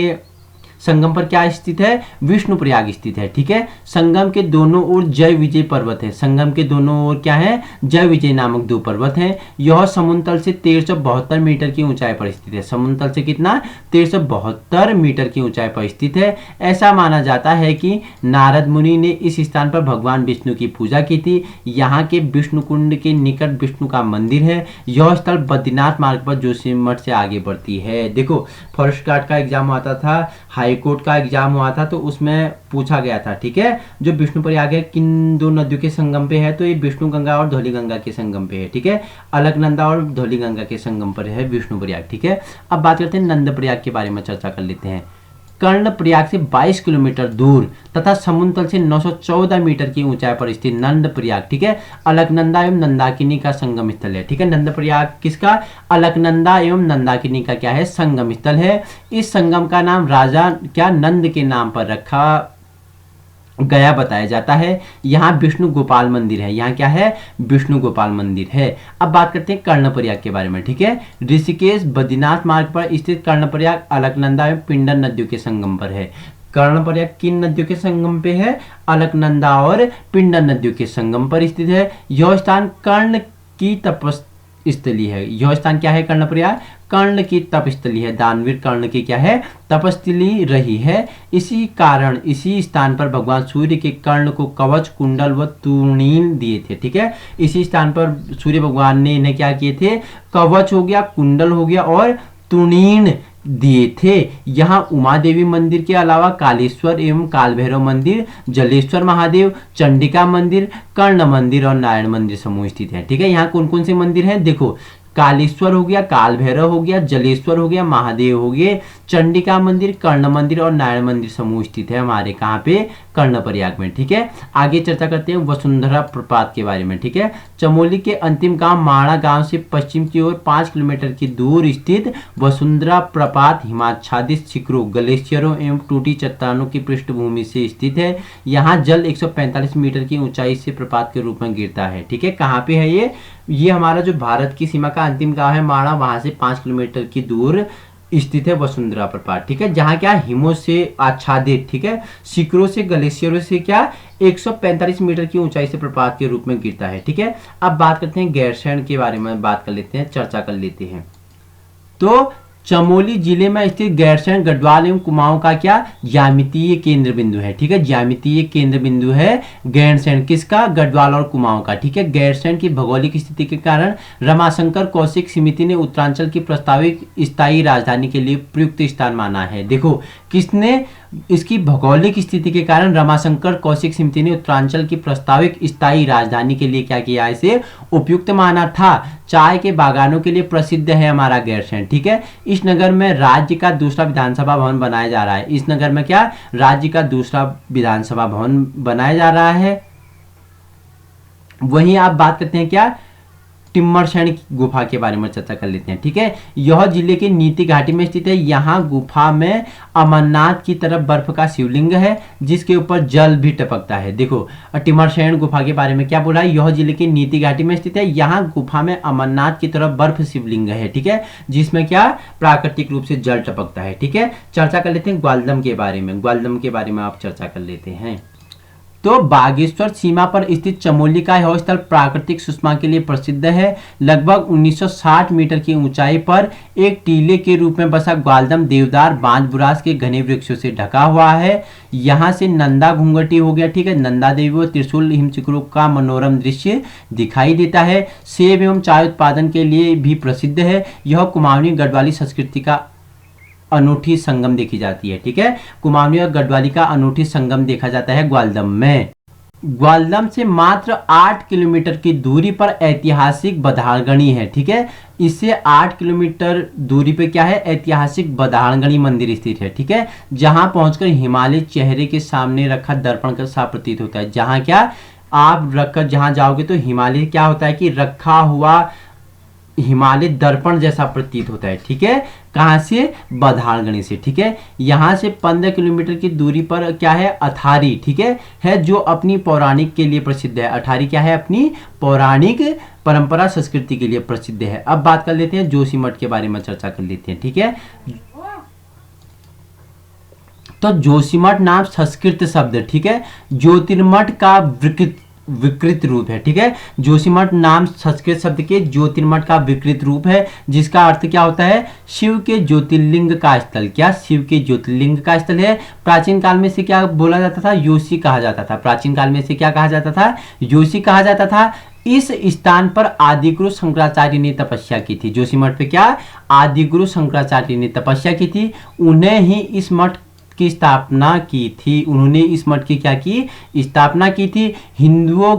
संगम पर क्या स्थित है, विष्णु प्रयाग स्थित है। ठीक है, संगम के दोनों ओर जय विजय पर्वत है। संगम के दोनों ओर क्या है, जय विजय नामक 2 पर्वत हैं। यह समुद्र तल से 1372 मीटर की ऊंचाई पर स्थित है। समुद्र तल से कितना, 1372 मीटर की ऊंचाई पर स्थित है। ऐसा माना जाता है कि नारद मुनि ने इस स्थान पर भगवान विष्णु की पूजा की थी। यहाँ के विष्णु कुंड के निकट विष्णु का मंदिर है। यह स्थल बद्रीनाथ मार्ग पर जोशीमठ से आगे बढ़ती है। देखो फॉरेस्ट गार्ड का एग्जाम आता था, हाई कोर्ट का एग्जाम हुआ था, तो उसमें पूछा गया था। ठीक है, जो विष्णु प्रयाग है किन 2 नदियों के संगम पे है, तो ये विष्णु गंगा और धौली गंगा के संगम पे है। ठीक है, अलकनंदा और धौली गंगा के संगम पर है विष्णु प्रयाग। ठीक है, अब बात करते हैं नंद प्रयाग के बारे में चर्चा कर लेते हैं। कर्ण प्रयाग से 22 किलोमीटर दूर तथा समुद्र तल से 914 मीटर की ऊंचाई पर स्थित नंद प्रयाग, ठीक है, अलकनंदा एवं नंदाकिनी का संगम स्थल है। ठीक है, नंद प्रयाग किसका, अलकनंदा एवं नंदाकिनी का क्या है, संगम स्थल है। इस संगम का नाम राजा क्या नंद के नाम पर रखा गया बताया जाता है। यहाँ विष्णु गोपाल मंदिर है। यहाँ क्या है, विष्णु गोपाल मंदिर है। अब बात करते हैं कर्णप्रयाग के बारे में। ठीक है, ऋषिकेश बद्रीनाथ मार्ग पर स्थित कर्णप्रयाग अलकनंदा एवं पिंडर नदियों के संगम पर है। कर्णप्रयाग किन नदियों के संगम पे है, अलकनंदा और पिंडर नदियों के संगम पर स्थित है। यह स्थान कर्ण की तपस्थली है। यह स्थान क्या है, कर्णप्रयाग कर्ण की तपस्थली है। दानवीर कर्ण की क्या है, तपस्थली रही है। इसी कारण इसी स्थान पर भगवान सूर्य के कर्ण को कवच, कुंडल व तुर्णीन दिए थे। ठीक है, इसी स्थान पर सूर्य भगवान ने इन्हें क्या किए थे, कवच हो गया, कुंडल हो गया और तुर्णीन दिए थे। यहाँ उमा देवी मंदिर के अलावा कालेश्वर एवं काल भैरव मंदिर, जलेश्वर महादेव, चंडिका मंदिर, कर्ण मंदिर और नारायण मंदिर समूह स्थित है। ठीक है, यहाँ कौन कौन से मंदिर हैं, देखो कालेश्वर हो गया, काल भैरव हो गया, जलेश्वर हो गया, महादेव हो गए, चंडिका मंदिर, कर्ण मंदिर और नारायण मंदिर समूह स्थित है हमारे कहाँ पे, कर्णप्रयाग में। ठीक है, आगे चर्चा करते हैं वसुंधरा प्रपात के बारे में। ठीक है, चमोली के अंतिम गांव माणा गांव से पश्चिम की ओर 5 किलोमीटर की दूर स्थित वसुंधरा प्रपात हिमाच्छादित शिखरों, ग्लेशियरों एवं टूटी चट्टानों की पृष्ठभूमि से स्थित है। यहाँ जल 145 मीटर की ऊंचाई से प्रपात के रूप में गिरता है। ठीक है, कहाँ पे है ये हमारा जो भारत की सीमा का अंतिम गांव है माणा, वहां से 5 किलोमीटर की दूर स्थित है वसुंधरा प्रपात। ठीक है, जहां क्या हिमों से आच्छादित, ठीक है, शिखरों से, ग्लेशियरों से क्या 145 मीटर की ऊंचाई से प्रपात के रूप में गिरता है। ठीक है, अब बात करते हैं गैरसैंण के बारे में, बात कर लेते हैं, चर्चा कर लेते हैं। तो चमोली जिले में स्थित गैरसैंण गढ़वाल एवं कुमाऊं का क्या ज्यामितीय केंद्र बिंदु है। ठीक है, ज्यामितीय केंद्र बिंदु है गैरसैंण किसका, गढ़वाल और कुमाऊं का। ठीक है, गैरसैंण की भौगोलिक स्थिति के कारण रमाशंकर कौशिक समिति ने उत्तरांचल की प्रस्तावित स्थायी राजधानी के लिए प्रयुक्त स्थान माना है। देखो किसने, इसकी भौगोलिक स्थिति के कारण रमाशंकर कौशिक समिति ने उत्तरांचल की प्रस्तावित स्थायी राजधानी के लिए क्या किया, इसे उपयुक्त माना था। चाय के बागानों के लिए प्रसिद्ध है हमारा गैरसैंण, ठीक है। इस नगर में राज्य का दूसरा विधानसभा भवन बनाया जा रहा है। इस नगर में क्या, राज्य का दूसरा विधानसभा भवन बनाया जा रहा है। वहीं आप बात करते हैं क्या, टिम्मरसैंण की गुफा के बारे में चर्चा कर लेते हैं, ठीक है। यह जिले के नीति घाटी में स्थित है। यहाँ गुफा में अमरनाथ की तरफ बर्फ का शिवलिंग है जिसके ऊपर जल भी टपकता है। देखो टिम्मरसैंण गुफा के बारे में क्या बोला है, यह जिले के नीति घाटी में स्थित है। यहाँ गुफा में अमरनाथ की तरफ बर्फ शिवलिंग है, ठीक है, जिसमें क्या प्राकृतिक रूप से जल टपकता है, ठीक है। चर्चा कर लेते हैं ग्वालदम के बारे में। ग्वालदम के बारे में आप चर्चा कर लेते हैं। तो बागेश्वर सीमा पर स्थित चमोली का यह स्थल प्राकृतिक सुषमा के लिए प्रसिद्ध है। लगभग 1960 मीटर की ऊंचाई पर एक टीले के रूप में बसा ग्वालदम देवदार बांज बुरास के घने वृक्षों से ढका हुआ है। यहाँ से नंदा घूंघटी हो गया, ठीक है, नंदा देवी और त्रिशूल हिमचिकरों का मनोरम दृश्य दिखाई देता है। सेब एवं चाय उत्पादन के लिए भी प्रसिद्ध है। यह कुमाऊनी गढ़वाली संस्कृति का अनूठी संगम देखी जाती है, ठीक है। कुमाऊनी और गढ़वाली का अनूठी संगम देखा जाता है ग्वालदम में। ग्वालदम से मात्र 8 किलोमीटर की दूरी पर ऐतिहासिक बधाड़गणी है, ठीक है। इससे 8 किलोमीटर दूरी पे क्या है, ऐतिहासिक बधाड़गणी मंदिर स्थित है, ठीक है। जहां पहुंचकर हिमालय चेहरे के सामने रखा दर्पण का सा प्रतीत होता है। जहां क्या आप रखकर जहां जाओगे तो हिमालय क्या होता है कि रखा हुआ हिमालय दर्पण जैसा प्रतीत होता है, ठीक है। कहां से, बधाड़गणी से, ठीक है। यहां से 15 किलोमीटर की दूरी पर क्या है, अथारी, ठीक है जो अपनी पौराणिक के लिए प्रसिद्ध है। अठारी क्या है, अपनी पौराणिक परंपरा संस्कृति के लिए प्रसिद्ध है। अब बात कर लेते हैं जोशीमठ के बारे में चर्चा कर लेते हैं, ठीक है। तो जोशीमठ नाम संस्कृत शब्द, ठीक है, ज्योतिर्मठ का विकृत रूप है, ठीक है। जोशीमठ नाम संस्कृत शब्द के ज्योतिर्मठ का विकृत रूप है, जिसका अर्थ क्या होता है, शिव के ज्योतिर्लिंग का स्थल। क्या, शिव के ज्योतिर्लिंग का स्थल है। प्राचीन काल में से क्या बोला जाता था, योशी कहा जाता था। प्राचीन काल में से क्या कहा जाता था, योशी कहा जाता था। इस स्थान पर आदिगुरु शंकराचार्य ने तपस्या की थी। जोशीमठ पे क्या, आदिगुरु शंकराचार्य ने तपस्या की थी। उन्हें ही इस मठ की स्थापना की थी। उन्होंने इस मठ की क्या की, स्थापना की थी। हिंदुओं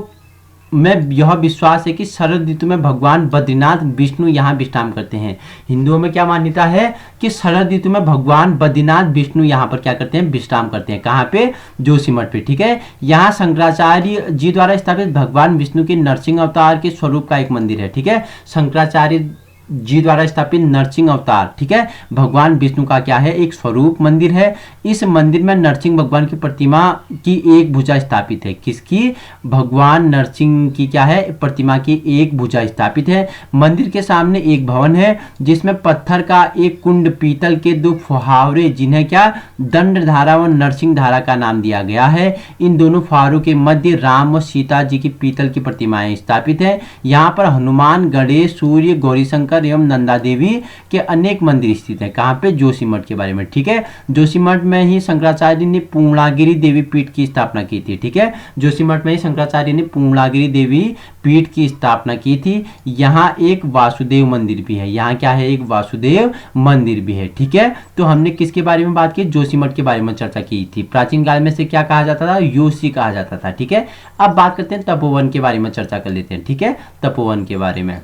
में यह विश्वास है कि शरद ऋतु में भगवान बद्रीनाथ विष्णु यहाँ विश्राम करते हैं। हिंदुओं में क्या मान्यता है कि शरद ऋतु में भगवान बद्रीनाथ विष्णु यहाँ पर क्या करते हैं, विश्राम करते हैं। कहाँ पे, जोशीमठ पे, ठीक है। यहाँ शंकराचार्य जी द्वारा स्थापित भगवान विष्णु के नरसिंह अवतार के स्वरूप का एक मंदिर है, ठीक है। शंकराचार्य जी द्वारा स्थापित नरसिंह अवतार, ठीक है, भगवान विष्णु का क्या है, एक स्वरूप मंदिर है। इस मंदिर में नरसिंह भगवान की प्रतिमा की एक भुजा स्थापित है। किसकी, भगवान नरसिंह की क्या है, प्रतिमा की एक भुजा स्थापित है। मंदिर के सामने एक भवन है जिसमें पत्थर का एक कुंड, पीतल के 2 फुहावरे जिन्हें क्या, दंड धारा व नरसिंह धारा का नाम दिया गया है। इन दोनों फुहारों के मध्य राम और सीता जी की पीतल की प्रतिमाएं स्थापित है। यहाँ पर हनुमान, गणेश, सूर्य, गौरीशंकर एवं नंदा देवी के अनेक मंदिर स्थित हैं। कहाँ पे, जोशीमठ के बारे में, ठीक है। जोशीमठ में ही शंकराचार्य ने पूर्णागिरि देवी पीठ की स्थापना की थी, ठीक है। जोशीमठ में ही शंकराचार्य ने पूर्णागिरि देवी पीठ की स्थापना की थी। यहाँ एक वासुदेव मंदिर भी है। यहाँ क्या है, एक वासुदेव मंदिर भी है, ठीक है। तो हमने किसके बारे में बात की, जोशीमठ के बारे में चर्चा की थी। प्राचीन काल में से क्या कहा जाता था, योशी कहा जाता था, ठीक है। अब बात करते हैं तपोवन के बारे में चर्चा कर लेते हैं, ठीक है, तपोवन के बारे में।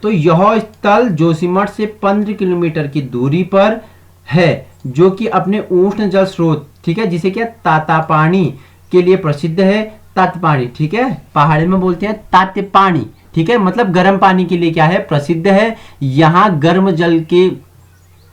तो यह स्थल जोशीमठ से 15 किलोमीटर की दूरी पर है, जो कि अपने उष्ण जल स्रोत, ठीक है, जिसे क्या, तातापानी के लिए प्रसिद्ध है। तातपानी, ठीक है, पहाड़ी में बोलते हैं तातपानी, ठीक है, मतलब गर्म पानी के लिए क्या है, प्रसिद्ध है। यहाँ गर्म जल के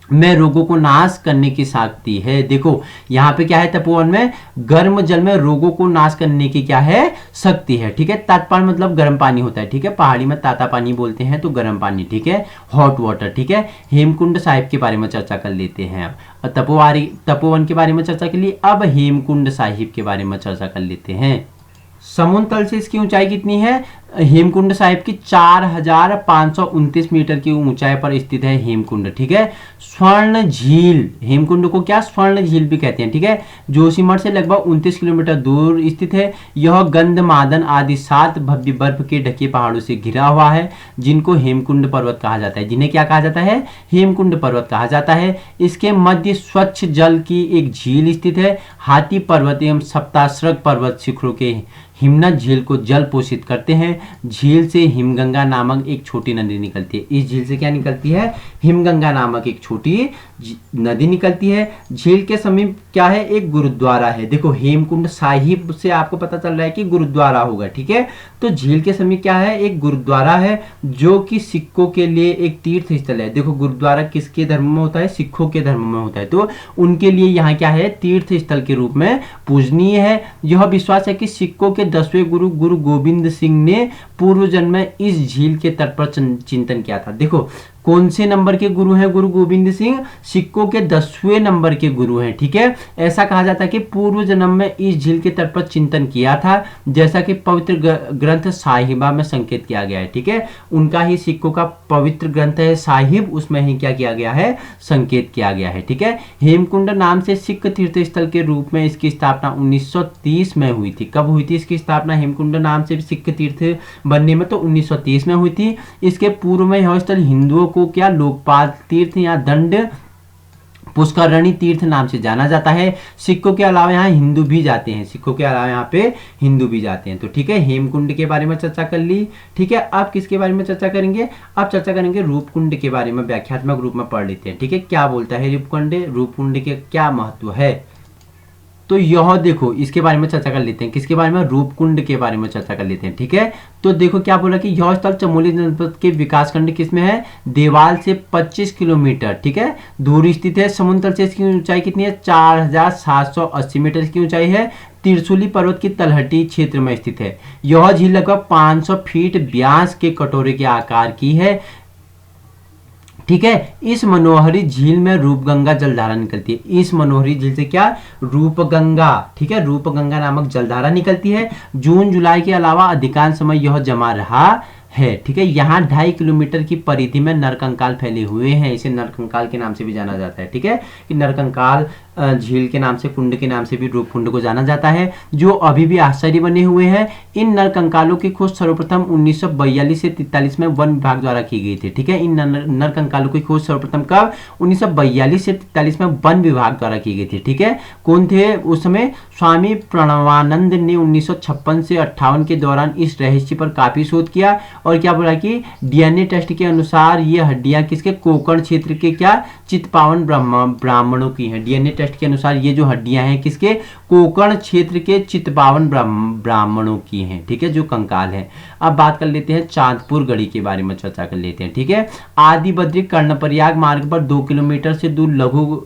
में रोगों को नाश करने की शक्ति है। देखो यहाँ पे क्या है, तपोवन में गर्म जल में रोगों को नाश करने की क्या है, शक्ति है, ठीक है। तातपानी मतलब गर्म पानी होता है, ठीक है। पहाड़ी में ताता पानी बोलते हैं तो गर्म पानी, ठीक है, हॉट वाटर, ठीक है। हेमकुंड साहिब के बारे में चर्चा कर लेते हैं। अब तपोवन के बारे में चर्चा के लिए अब हेमकुंड साहिब के बारे में चर्चा कर लेते हैं। समुद्र तल से इसकी ऊंचाई कितनी है? हेमकुंड साहिब की 4529 मीटर की ऊंचाई पर स्थित है हेमकुंड, ठीक है। स्वर्ण झील, हेमकुंड को क्या स्वर्ण झील भी कहते हैं, ठीक है। जोशीमठ से लगभग 29 किलोमीटर दूर स्थित है। यह गंधमादन आदि 7 भव्य बर्फ के ढके पहाड़ों से घिरा हुआ है, जिनको हेमकुंड पर्वत कहा जाता है। जिन्हें क्या कहा जाता है? हेमकुंड पर्वत कहा जाता है। इसके मध्य स्वच्छ जल की एक झील स्थित है। हाथी पर्वत एवं सप्ताश्रक पर्वत शिखरों के हिमनद झील को जल पोषित करते हैं। झील से हिमगंगा नामक एक छोटी नदी निकलती है। इस झील से क्या निकलती है? हिमगंगा नामक एक छोटी नदी निकलती है। झील के समीप क्या है? एक गुरुद्वारा है। देखो हेमकुंड साहिब से आपको पता चल रहा है कि गुरुद्वारा होगा, ठीक है। तो झील के समीप क्या है? एक गुरुद्वारा है, जो कि सिखों के लिए एक तीर्थ स्थल है। देखो गुरुद्वारा किसके धर्म में होता है? सिखों के धर्म में होता है। तो उनके लिए यहाँ क्या है? तीर्थ स्थल के रूप में पूजनीय है। यह विश्वास है कि सिखों के 10वें गुरु गुरु गोविंद सिंह ने पूर्व जन्म में इस झील के तट पर चिंतन किया था। देखो कौन से नंबर के गुरु हैं गुरु गोविंद सिंह? सिखों के 10वें नंबर के गुरु हैं, ठीक है। ऐसा कहा जाता है कि पूर्व जन्म में इस झील के तट पर चिंतन किया था, जैसा कि पवित्र ग्रंथ साहिबा में संकेत किया गया है, ठीक है। उनका ही सिखों का पवित्र ग्रंथ है साहिब, उसमें ही क्या किया गया है? संकेत किया गया है, ठीक है। हेमकुंड नाम से सिख तीर्थ स्थल के रूप में इसकी स्थापना 1930 में हुई थी। कब हुई थी इसकी स्थापना हेमकुंड नाम से सिख तीर्थ बनने में? तो 1930 में हुई थी। इसके पूर्व में यह स्थल हिंदुओं को क्या लोकपाल तीर्थ या दंड पुष्करणी तीर्थ नाम से जाना जाता है। सिखों के अलावा यहाँ हिंदू भी जाते हैं, सिखों के अलावा यहाँ पे हिंदू भी जाते हैं। तो ठीक है, हेमकुंड के बारे में चर्चा कर ली, ठीक है। अब किसके बारे में चर्चा करेंगे? अब चर्चा करेंगे रूपकुंड के बारे में, व्याख्यात्मक रूप में पढ़ लेते हैं, ठीक है। क्या बोलता है रूपकुंड? रूपकुंड के क्या महत्व है? तो यह देखो इसके बारे में चर्चा कर लेते हैं। किसके बारे में? रूपकुंड के बारे में चर्चा कर लेते हैं, ठीक है। तो देखो क्या बोला कि यह स्थल चमोली जनपद के विकासखंड किसमें है? देवाल से 25 किलोमीटर, ठीक है, दूर स्थित है। समुद्र तल से इसकी ऊंचाई कितनी है? 4780 मीटर की ऊंचाई है। त्रिशूली पर्वत की तलहटी क्षेत्र में स्थित है। यह झील लगभग 500 फीट व्यास के कटोरे के आकार की है, ठीक है। इस मनोहरी झील में रूपगंगा जलधारा निकलती है। इस मनोहरी झील से क्या? रूपगंगा, ठीक है, रूपगंगा नामक जलधारा निकलती है। जून जुलाई के अलावा अधिकांश समय यह जमा रहा है, ठीक है। यहाँ 2.5 किलोमीटर की परिधि में नरकंकाल फैले हुए हैं। इसे नरकंकाल के नाम से भी जाना जाता है, ठीक है, कि नरकंकाल झील के नाम से, कुंड के नाम से भी रूपकुंड को जाना जाता है, जो अभी भी आश्चर्य बने हुए हैं। इन नरकंकालों की खोज सर्वप्रथम 1942 से 43 में वन विभाग द्वारा की गई थी, ठीक है। इन नरकंकालों की खोज सर्वप्रथम कब? 1942 से 43 में वन विभाग द्वारा की गई थी, ठीक है। कौन थे उस समय? स्वामी प्रणवानंद ने 1956 से 58 के दौरान इस रहस्य पर काफी शोध किया और क्या बोला कि डीएनए टेस्ट के अनुसार ये हड्डियां किसके? कोंकण क्षेत्र के क्या? चित्पावन ब्राह्मणों की हैं। डीएनए टेस्ट के अनुसार ये जो हड्डियां हैं किसके? कोंकण क्षेत्र के चित्पावन ब्राह्मणों की हैं, ठीक है, जो कंकाल हैं। अब बात कर लेते हैं चांदपुर गढ़ी के बारे में चर्चा कर लेते हैं, ठीक है। आदि बद्री कर्णप्रयाग मार्ग पर 2 किलोमीटर से दूर लघु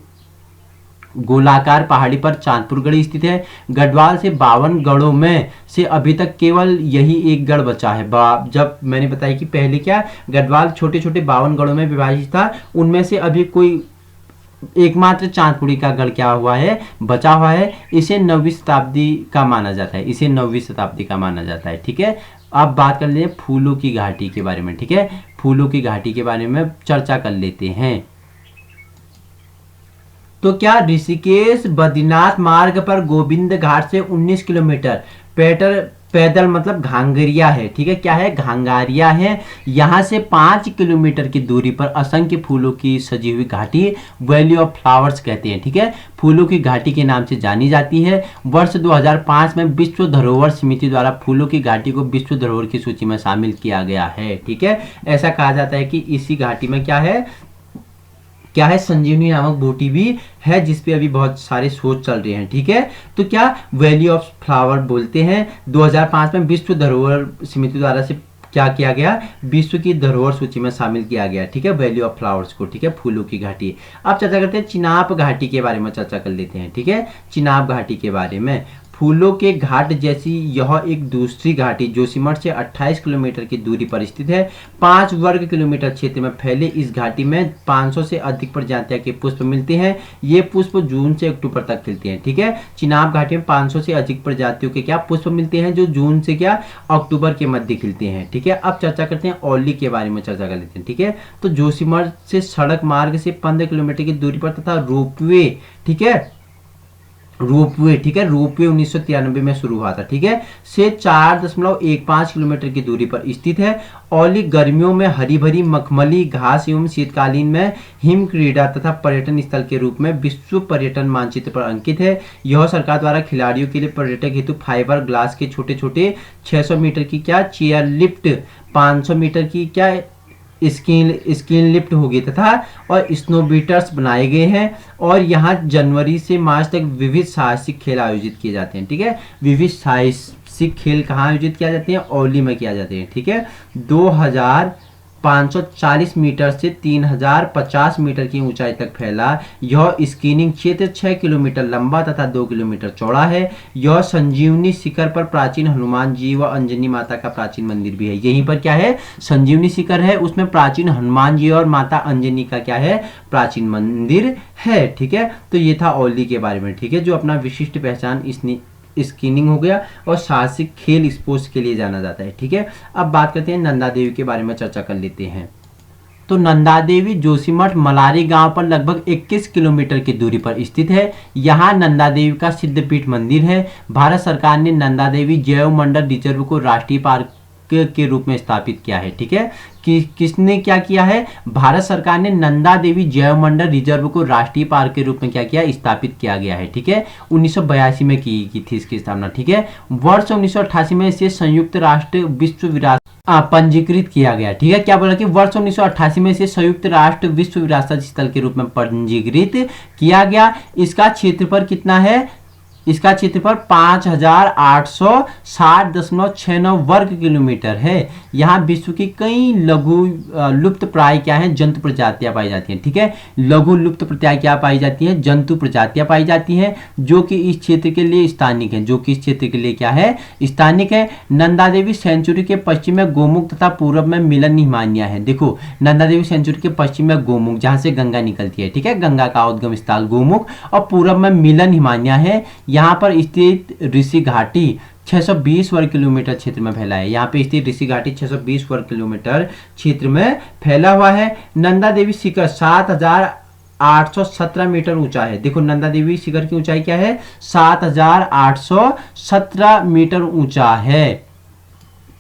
गोलाकार पहाड़ी पर चांदपुर गढ़ स्थित है। गढ़वाल से 52 गढ़ों में से अभी तक केवल यही एक गढ़ बचा है। जब मैंने बताया कि पहले क्या गढ़वाल छोटे छोटे 52 गढ़ों में विभाजित था, उनमें से अभी कोई एकमात्र चांदपुरी का गढ़ क्या हुआ है? बचा हुआ है। इसे 9वीं शताब्दी का माना जाता है, इसे 9वीं शताब्दी का माना जाता है, ठीक है। अब बात कर लेते हैं फूलों की घाटी के बारे में, ठीक है। फूलों की घाटी के बारे में चर्चा कर लेते हैं। तो क्या ऋषिकेश बद्रीनाथ मार्ग पर गोविंद घाट से 19 किलोमीटर पैदल मतलब घांगरिया है, ठीक है। क्या है? घांगारिया है। यहाँ से 5 किलोमीटर की दूरी पर असंख्य फूलों की सजी हुई घाटी वैली ऑफ फ्लावर्स कहते हैं, ठीक है। फूलों की घाटी के नाम से जानी जाती है। वर्ष 2005 में विश्व धरोहर समिति द्वारा फूलों की घाटी को विश्व धरोहर की सूची में शामिल किया गया है, ठीक है। ऐसा कहा जाता है कि इसी घाटी में क्या है संजीवनी नामक बूटी भी है, जिसपे अभी बहुत सारे शोध चल रहे हैं, ठीक है। तो क्या वैली ऑफ फ्लावर बोलते हैं। 2005 में विश्व धरोहर समिति द्वारा से क्या किया गया? विश्व की धरोहर सूची में शामिल किया गया, ठीक है, वैली ऑफ फ्लावर्स को, ठीक है, फूलों की घाटी। अब चर्चा करते हैं चिनाब घाटी के बारे में, चर्चा कर लेते हैं, ठीक है। चिनाब घाटी के बारे में फूलों के घाट जैसी यह एक दूसरी घाटी जोशीमठ से 28 किलोमीटर की दूरी पर स्थित है। 5 वर्ग किलोमीटर क्षेत्र में फैले इस घाटी में 500 से अधिक प्रजातियों के पुष्प मिलते हैं। ये पुष्प जून से अक्टूबर तक खिलते हैं। ठीक है, चिनाब घाटी में 500 से अधिक प्रजातियों के क्या पुष्प मिलते हैं, जो जून से क्या अक्टूबर के मध्य खिलते हैं। ठीक है, अब चर्चा करते हैं औली के बारे में चर्चा कर लेते हैं। ठीक है, तो जोशीमठ से सड़क मार्ग से 15 किलोमीटर की दूरी पर तथा रोपवे, ठीक है, रोपवे, ठीक है, रोपवे 1993 में शुरू हुआ था। ठीक है, से 4.15 किलोमीटर की दूरी पर स्थित है। औली गर्मियों में हरी भरी मखमली घास एवं शीतकालीन में हिम क्रीड़ा तथा पर्यटन स्थल के रूप में विश्व पर्यटन मानचित्र पर अंकित है। यह सरकार द्वारा खिलाड़ियों के लिए पर्यटक हेतु फाइबर ग्लास के छोटे छोटे 600 मीटर की क्या चेयर लिफ्ट, 500 मीटर की क्या स्कीन लिफ्ट होगी तथा और स्नोबीटर्स बनाए गए हैं। और यहाँ जनवरी से मार्च तक विविध साहसिक खेल आयोजित किए जाते हैं। ठीक है, विविध साहसिक खेल कहाँ आयोजित किया जाते हैं, औली में किया जाते हैं। ठीक है, 2540 मीटर से 3050 मीटर की ऊंचाई तक फैला यह स्कीइंग क्षेत्र 6 किलोमीटर लंबा तथा 2 किलोमीटर चौड़ा है। यह संजीवनी शिखर पर प्राचीन हनुमान जी व अंजनी माता का प्राचीन मंदिर भी है। यहीं पर क्या है, संजीवनी शिखर है, उसमें प्राचीन हनुमान जी और माता अंजनी का क्या है, प्राचीन मंदिर है। ठीक है, तो ये था औली के बारे में। ठीक है, जो अपना विशिष्ट पहचान स्कीइंग हो गया और साहसिक खेल स्पोर्ट्स के लिए जाना जाता है। ठीक है, अब बात करते हैं नंदा देवी के बारे में चर्चा कर लेते हैं। तो नंदा देवी जोशीमठ मलारी गांव पर लगभग 21 किलोमीटर की दूरी पर स्थित है। यहाँ नंदा देवी का सिद्धपीठ मंदिर है। भारत सरकार ने नंदा देवी जैव मंडल रिजर्व को राष्ट्रीय पार्क के रूप में स्थापित किया है। ठीक है, कि किसने क्या किया है, भारत सरकार ने नंदा देवी जैव मंडल रिजर्व को राष्ट्रीय पार्क के रूप में क्या किया, स्थापित किया गया है। ठीक है, 1982 में की थी इसकी स्थापना। ठीक है, वर्ष 1988 में इसे संयुक्त राष्ट्र विश्व विरासत पंजीकृत किया गया। ठीक है, क्या बोला कि वर्ष 1988 में इसे संयुक्त राष्ट्र विश्व विरासत स्थल के रूप में पंजीकृत किया गया। इसका क्षेत्रफल कितना है, इसका क्षेत्रफल 5860.69 वर्ग किलोमीटर है। यहाँ विश्व की कई लघु लुप्त प्राय क्या है, जंतु प्रजातियां पाई जाती हैं। ठीक है, लघु लुप्त प्रजातियां क्या पाई जाती हैं, जंतु प्रजातियां पाई जाती हैं, जो कि इस क्षेत्र के लिए स्थानिक है, जो कि इस क्षेत्र के लिए क्या है, स्थानिक है। नंदा देवी सेंचुरी के पश्चिम में गोमुख तथा पूर्व में मिलन हिमानिया है। देखो, नंदा देवी सेंचुरी के पश्चिम में गोमुख, जहां से गंगा निकलती है। ठीक है, गंगा का उद्गम स्थल गोमुख, और पूर्व में मिलन हिमानिया है। यहाँ पर स्थित ऋषि घाटी 620 वर्ग किलोमीटर क्षेत्र में फैला है। यहाँ पे स्थित ऋषि घाटी 620 वर्ग किलोमीटर क्षेत्र में फैला हुआ है। नंदा देवी शिखर 7817 मीटर ऊंचा है। देखो, नंदा देवी शिखर की ऊंचाई क्या है, 7817 मीटर ऊंचा है।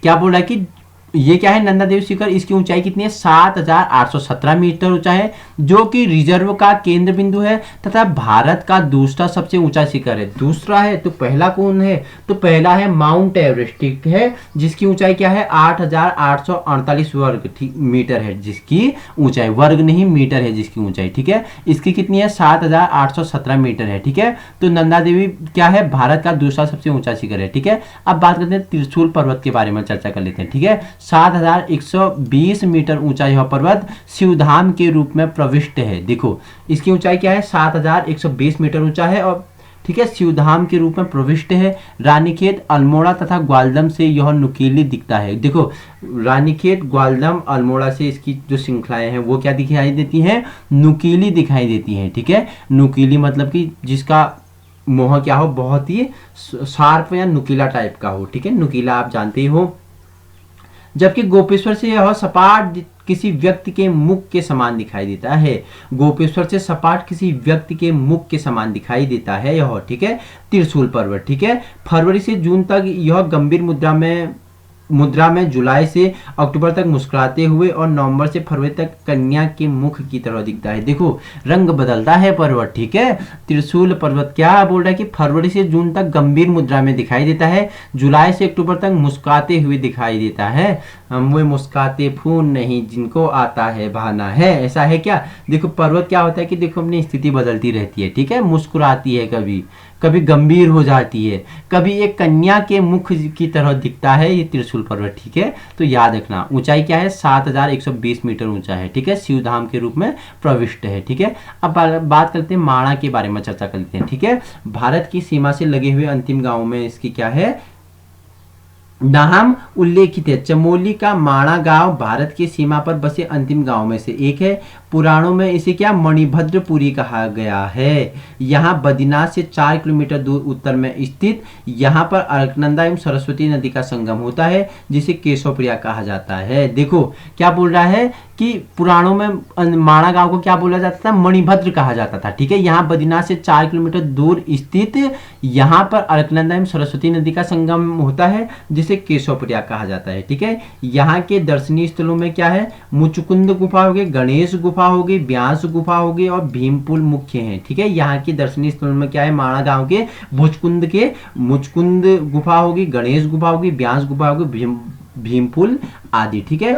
क्या बोल रहा है कि ये क्या है, नंदा देवी शिखर, इसकी ऊंचाई कितनी है, 7817 मीटर ऊंचा है, जो कि रिजर्व का केंद्र बिंदु है तथा भारत का दूसरा सबसे ऊंचा शिखर है। दूसरा है तो पहला कौन है, तो पहला है माउंट एवरेस्ट। ठीक है, जिसकी ऊंचाई क्या है, 8848 वर्ग मीटर है, जिसकी ऊंचाई, वर्ग नहीं मीटर है जिसकी ऊंचाई। ठीक है, इसकी कितनी है, 7817 मीटर है। ठीक है, तो नंदा देवी क्या है, भारत का दूसरा सबसे ऊंचा शिखर है। ठीक है, अब बात करते हैं त्रिशूल पर्वत के बारे में चर्चा कर लेते हैं। ठीक है, 7120 मीटर ऊंचा यह पर्वत शिवधाम के रूप में प्रविष्ट है। देखो, इसकी ऊंचाई क्या है, 7120 मीटर ऊंचा है, और ठीक है, शिवधाम के रूप में प्रविष्ट है। रानीखेत, अल्मोड़ा तथा ग्वालदम से यह नुकीली दिखता है। देखो, रानीखेत, ग्वालदम, अल्मोड़ा से इसकी जो श्रृंखलाएं हैं वो क्या दिखाई देती हैं, नुकीली दिखाई देती हैं। ठीक है, नुकीली मतलब कि जिसका मोह क्या हो, बहुत ही शार्प या नुकीला टाइप का हो। ठीक है, नुकीला आप जानते ही हो। जबकि गोपेश्वर से यह सपाट किसी व्यक्ति के मुख के समान दिखाई देता है। गोपेश्वर से सपाट किसी व्यक्ति के मुख के समान दिखाई देता है यह। ठीक है, त्रिशूल पर्वत। ठीक है, फरवरी से जून तक यह गंभीर मुद्रा में, जुलाई से अक्टूबर तक मुस्कुराते हुए और नवंबर से फरवरी तक कन्या के मुख की तरह दिखता है। देखो, रंग बदलता है पर्वत। ठीक है, त्रिशूल पर्वत क्या बोल रहा है कि फरवरी से जून तक गंभीर मुद्रा में दिखाई देता है, जुलाई से अक्टूबर तक मुस्कुराते हुए दिखाई देता है। हम वे मुस्कुराते फूल नहीं जिनको आता है बहाना है, ऐसा है क्या। देखो, पर्वत क्या होता है कि देखो अपनी स्थिति बदलती रहती है। ठीक है, मुस्कुराती है कभी, कभी गंभीर हो जाती है, कभी एक कन्या के मुख की तरह दिखता है ये त्रिशूल पर्वत। ठीक है, तो याद रखना ऊंचाई क्या है, 7120 मीटर ऊंचा है। ठीक है, शिवधाम के रूप में प्रविष्ट है। ठीक है, अब बात करते हैं माणा के बारे में, चर्चा करते हैं। ठीक है, भारत की सीमा से लगे हुए अंतिम गांव में इसकी क्या है, नाम उल्लेखित है। चमोली का माणा गांव भारत की सीमा पर बसे अंतिम गांव में से एक है। पुराणों में इसे क्या मणिभद्रपुरी कहा गया है। यहाँ बद्रीनाथ से 4 किलोमीटर दूर उत्तर में स्थित यहाँ पर अलकनंदा एवं सरस्वती नदी का संगम होता है, जिसे केशवप्रिया कहा जाता है। देखो क्या बोल रहा है कि पुराणों में माणा गांव को क्या बोला जाता था, मणिभद्र कहा जाता था। ठीक है, यहाँ बद्रीनाथ से 4 किलोमीटर दूर स्थित यहाँ पर अलकनंदा एवं सरस्वती नदी का संगम होता है, जिसे केशवप्रिया कहा जाता है। ठीक है, यहाँ के दर्शनीय स्थलों में क्या है, मुचकुंद गुफा होगी, गणेश गुफा होगी, ब्यास गुफा होगी और भीमपुल मुख्य हैं। ठीक है, यहाँ की दर्शनीय स्थलों में क्या है, माणा गांव के मुचकुंद गुफा होगी, गणेश गुफा होगी, ब्यास गुफा होगी, भीमपुल आदि। ठीक है,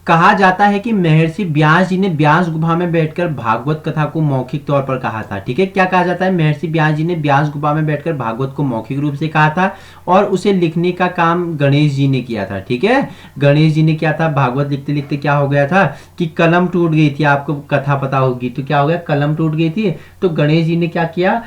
कहा जाता है कि महर्षि व्यास जी ने व्यास गुफा में बैठकर भागवत कथा को मौखिक तौर पर कहा था। ठीक है, क्या कहा जाता है, महर्षि व्यास जी ने व्यास गुफा में बैठकर भागवत को मौखिक रूप से कहा था और उसे लिखने का काम गणेश जी ने किया था। ठीक है, गणेश जी ने क्या था, भागवत लिखते लिखते क्या हो गया था कि कलम टूट गई थी। आपको कथा पता होगी तो क्या हो गया, कलम टूट गई थी, तो गणेश जी ने क्या किया,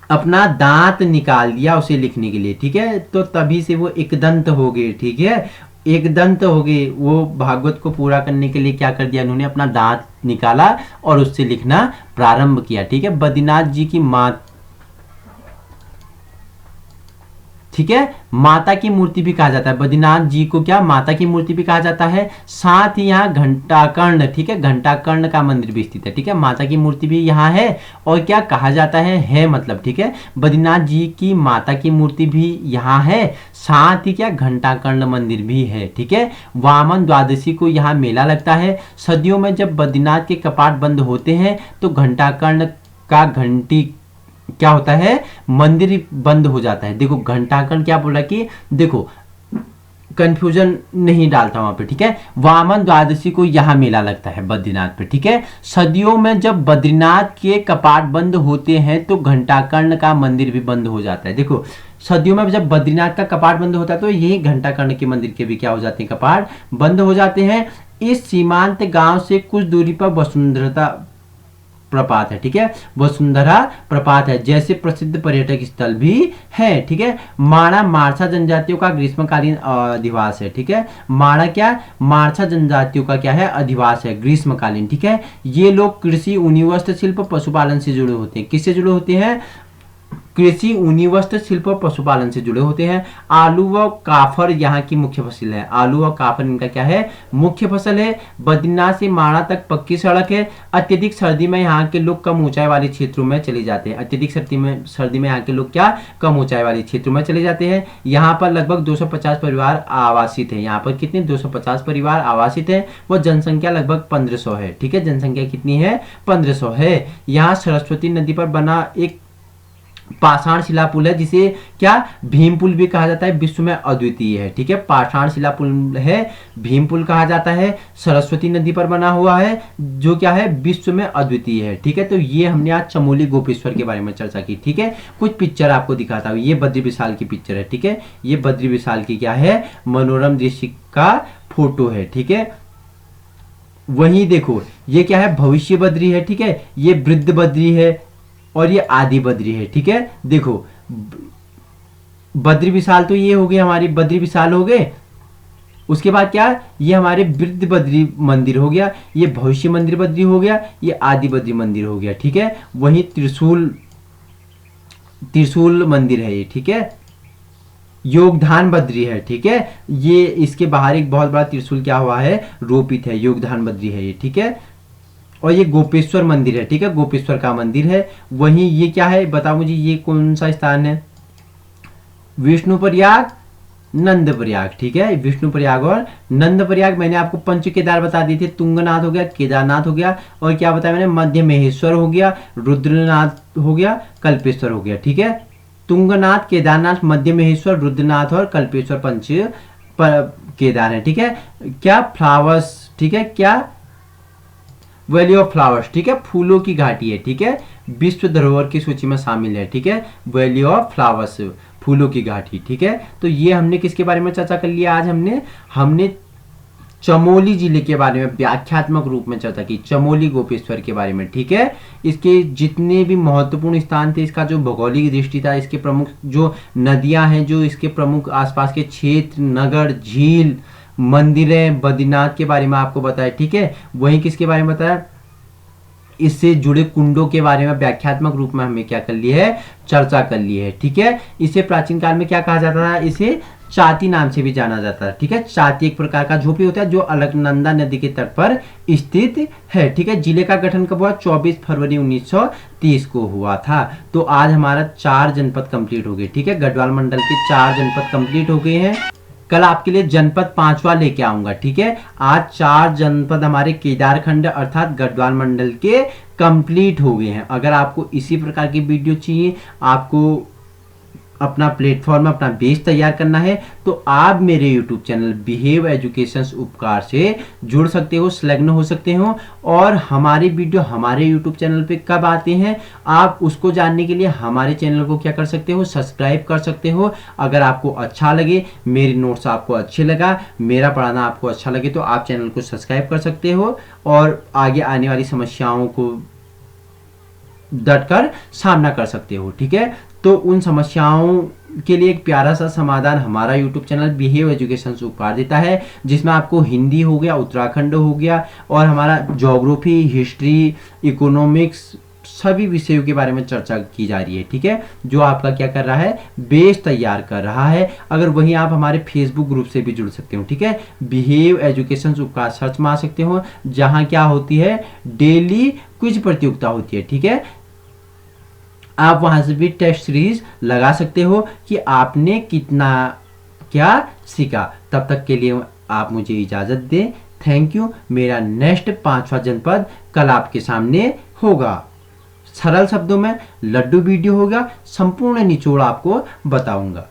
अपना दांत निकाल दिया उसे लिखने के लिए। ठीक है, तो तभी से वो एकदंत हो गए। ठीक है, एक दंत हो गए, वो भागवत को पूरा करने के लिए क्या कर दिया, उन्होंने अपना दांत निकाला और उससे लिखना प्रारंभ किया। ठीक है, बद्रीनाथ जी की मां, ठीक है, माता की मूर्ति भी कहा जाता है। बद्रीनाथ जी को क्या माता की मूर्ति भी कहा जाता है। साथ ही यहाँ घंटाकर्ण, ठीक है, घंटाकर्ण का मंदिर भी स्थित है। ठीक है, माता की मूर्ति भी यहाँ है और क्या कहा जाता है मतलब। ठीक है, बद्रीनाथ जी की माता की मूर्ति भी यहाँ है, साथ ही क्या घंटाकर्ण मंदिर भी है। ठीक है, वामन द्वादशी को यहाँ मेला लगता है। सदियों में जब बद्रीनाथ के कपाट बंद होते हैं तो घंटाकर्ण का घंटी क्या होता है, मंदिर बंद हो जाता है। देखो घंटाकर्ण क्या बोला कि देखो कंफ्यूजन नहीं डालता वहां पे। ठीक है, वामन द्वादशी को यहाँ मेला लगता है बद्रीनाथ पे। ठीक है, सदियों में जब बद्रीनाथ के कपाट बंद होते हैं तो घंटाकर्ण का मंदिर भी बंद हो जाता है। देखो सदियों में जब बद्रीनाथ का कपाट बंद होता है तो यही घंटाकर्ण के मंदिर के भी क्या हो जाते हैं, कपाट बंद हो जाते हैं। इस सीमांत गांव से कुछ दूरी पर वसुंधरा प्रपात है। ठीक है, वसुंधरा प्रपात है, जैसे प्रसिद्ध पर्यटक स्थल भी है। ठीक है, माणा मारछा जनजातियों का ग्रीष्मकालीन अधिवास है। ठीक है, माणा क्या, मारछा जनजातियों का क्या है, अधिवास है ग्रीष्मकालीन। ठीक है, ये लोग कृषि, ऊनी वस्त्र शिल्प, पशुपालन से जुड़े होते हैं। किससे जुड़े होते हैं, कृषि, ऊनी वस्त्र शिल्प और पशुपालन से जुड़े होते हैं। आलू व काफर यहाँ की मुख्य फसल है। आलू और काफर इनका क्या है, मुख्य फसल है। बद्रीनाथ से माणा तक पक्की सड़क है। अत्यधिक सर्दी में यहाँ के लोग कम ऊंचाई वाले क्षेत्रों में चले जाते हैं। अत्यधिक सर्दी में यहाँ के लोग क्या, कम ऊंचाई वाले क्षेत्रों में चले जाते हैं। यहाँ पर लगभग 250 परिवार आवासित है। यहाँ पर कितने, 250 परिवार आवासित है। वो जनसंख्या लगभग 1500 है। ठीक है, जनसंख्या कितनी है, 1500 है। यहाँ सरस्वती नदी पर बना एक पाषाण शिला पुल है, जिसे क्या भीमपुल भी कहा जाता है, विश्व में अद्वितीय है। ठीक है, पाषाण शिला पुल है, भीमपुल कहा जाता है, सरस्वती नदी पर बना हुआ है, जो क्या है, विश्व में अद्वितीय है। ठीक है, तो ये हमने आज चमोली गोपेश्वर के बारे में चर्चा की। ठीक है, कुछ पिक्चर आपको दिखाता हूँ। ये बद्री विशाल की पिक्चर है। ठीक है, ये बद्री विशाल की क्या है, मनोरम दृश्य का फोटो है। ठीक है, वहीं देखो ये क्या है, भविष्य बद्री है। ठीक है, ये वृद्ध बद्री है और ये आदि बद्री है। ठीक है, देखो बद्री विशाल तो ये हो गए, हमारी बद्री विशाल हो गए। उसके बाद क्या, ये हमारे वृद्ध बद्री मंदिर हो गया, ये भविष्य मंदिर बद्री हो गया, ये आदि बद्री मंदिर हो गया। ठीक है, वही त्रिशूल मंदिर है ये। ठीक है, योगदान बद्री है। ठीक है, ये इसके बाहर एक बहुत बड़ा त्रिशूल क्या हुआ है, रोपित है, योगदान बद्री है ये। ठीक है, और ये गोपेश्वर मंदिर है। ठीक है, गोपेश्वर का मंदिर है। वहीं ये क्या है, बताओ मुझे, ये कौन सा स्थान है, विष्णु प्रयाग, नंद प्रयाग। ठीक है, विष्णु प्रयाग और नंद प्रयाग। मैंने आपको पंच केदार बता दिए थे, तुंगनाथ हो गया, केदारनाथ हो गया, और क्या बताया मैंने, मध्य महेश्वर हो गया, रुद्रनाथ हो गया, कल्पेश्वर हो गया। ठीक है, तुंगनाथ, केदारनाथ, मध्य महेश्वर, रुद्रनाथ और कल्पेश्वर पंच केदार है। ठीक है, क्या फ्लावर्स, ठीक है, क्या वैली ऑफ फ्लावर्स, ठीक है, फूलों की घाटी है, ठीक है, विश्व धरोहर की सूची में शामिल है, ठीक है, वैली ऑफ फ्लावर्स, फूलों की घाटी, ठीक है। तो ये हमने किसके बारे में चर्चा कर लिया आज, हमने चमोली जिले के बारे में व्याख्यात्मक रूप में चर्चा की, चमोली गोपेश्वर के बारे में, ठीक है। इसके जितने भी महत्वपूर्ण स्थान थे, इसका जो भौगोलिक दृष्टि था, इसके प्रमुख जो नदियां हैं, जो इसके प्रमुख आसपास के क्षेत्र, नगर, झील, मंदिरें, बद्रीनाथ के बारे में आपको बताया, ठीक है। वहीं किसके बारे में बताया, इससे जुड़े कुंडों के बारे में व्याख्यात्मक रूप में हमें क्या कर ली है, चर्चा कर ली है, ठीक है। इसे प्राचीन काल में क्या कहा जाता था, इसे चाती नाम से भी जाना जाता है, ठीक है। चाती एक प्रकार का झोपड़ी होता है जो अलकनंदा नदी के तट पर स्थित है, ठीक है। जिले का गठन कब हुआ, 24 फरवरी 1930 को हुआ था। तो आज हमारा 4 जनपद कंप्लीट हो गए, ठीक है। गढ़वाल मंडल के 4 जनपद कंप्लीट हो गए हैं। कल आपके लिए जनपद 5वां लेके आऊंगा, ठीक है। आज 4 जनपद हमारे केदारखंड अर्थात गढ़वाल मंडल के कंप्लीट हो गए हैं। अगर आपको इसी प्रकार की वीडियो चाहिए, आपको अपना प्लेटफॉर्म, अपना बेस तैयार करना है, तो आप मेरे YouTube चैनल बिहेव एजुकेशन उपकार से जुड़ सकते हो, संलग्न हो सकते हो। और हमारी वीडियो हमारे YouTube चैनल पे कब आते हैं, आप उसको जानने के लिए हमारे चैनल को क्या कर सकते हो, सब्सक्राइब कर सकते हो। अगर आपको अच्छा लगे, मेरे नोट्स आपको अच्छे लगा, मेरा पढ़ाना आपको अच्छा लगे, तो आप चैनल को सब्सक्राइब कर सकते हो और आगे आने वाली समस्याओं को डटकर सामना कर सकते हो, ठीक है। तो उन समस्याओं के लिए एक प्यारा सा समाधान हमारा YouTube चैनल बिहेव एजुकेशन उपहार देता है, जिसमें आपको हिंदी हो गया, उत्तराखंड हो गया, और हमारा ज्योग्राफी, हिस्ट्री, इकोनॉमिक्स, सभी विषयों के बारे में चर्चा की जा रही है, ठीक है। जो आपका क्या कर रहा है, बेस तैयार कर रहा है। अगर वहीं आप हमारे फेसबुक ग्रुप से भी जुड़ सकते हो, ठीक है। बिहेव एजुकेशन उपकार सर्च मार सकते हो, जहां क्या होती है, डेली क्विज प्रतियोगिता होती है, ठीक है। आप वहां से भी टेस्ट सीरीज लगा सकते हो कि आपने कितना क्या सीखा। तब तक के लिए आप मुझे इजाजत दें। Thank you. मेरा नेक्स्ट 5वां जनपद कल आपके सामने होगा। सरल शब्दों में लड्डू वीडियो होगा, संपूर्ण निचोड़ आपको बताऊंगा।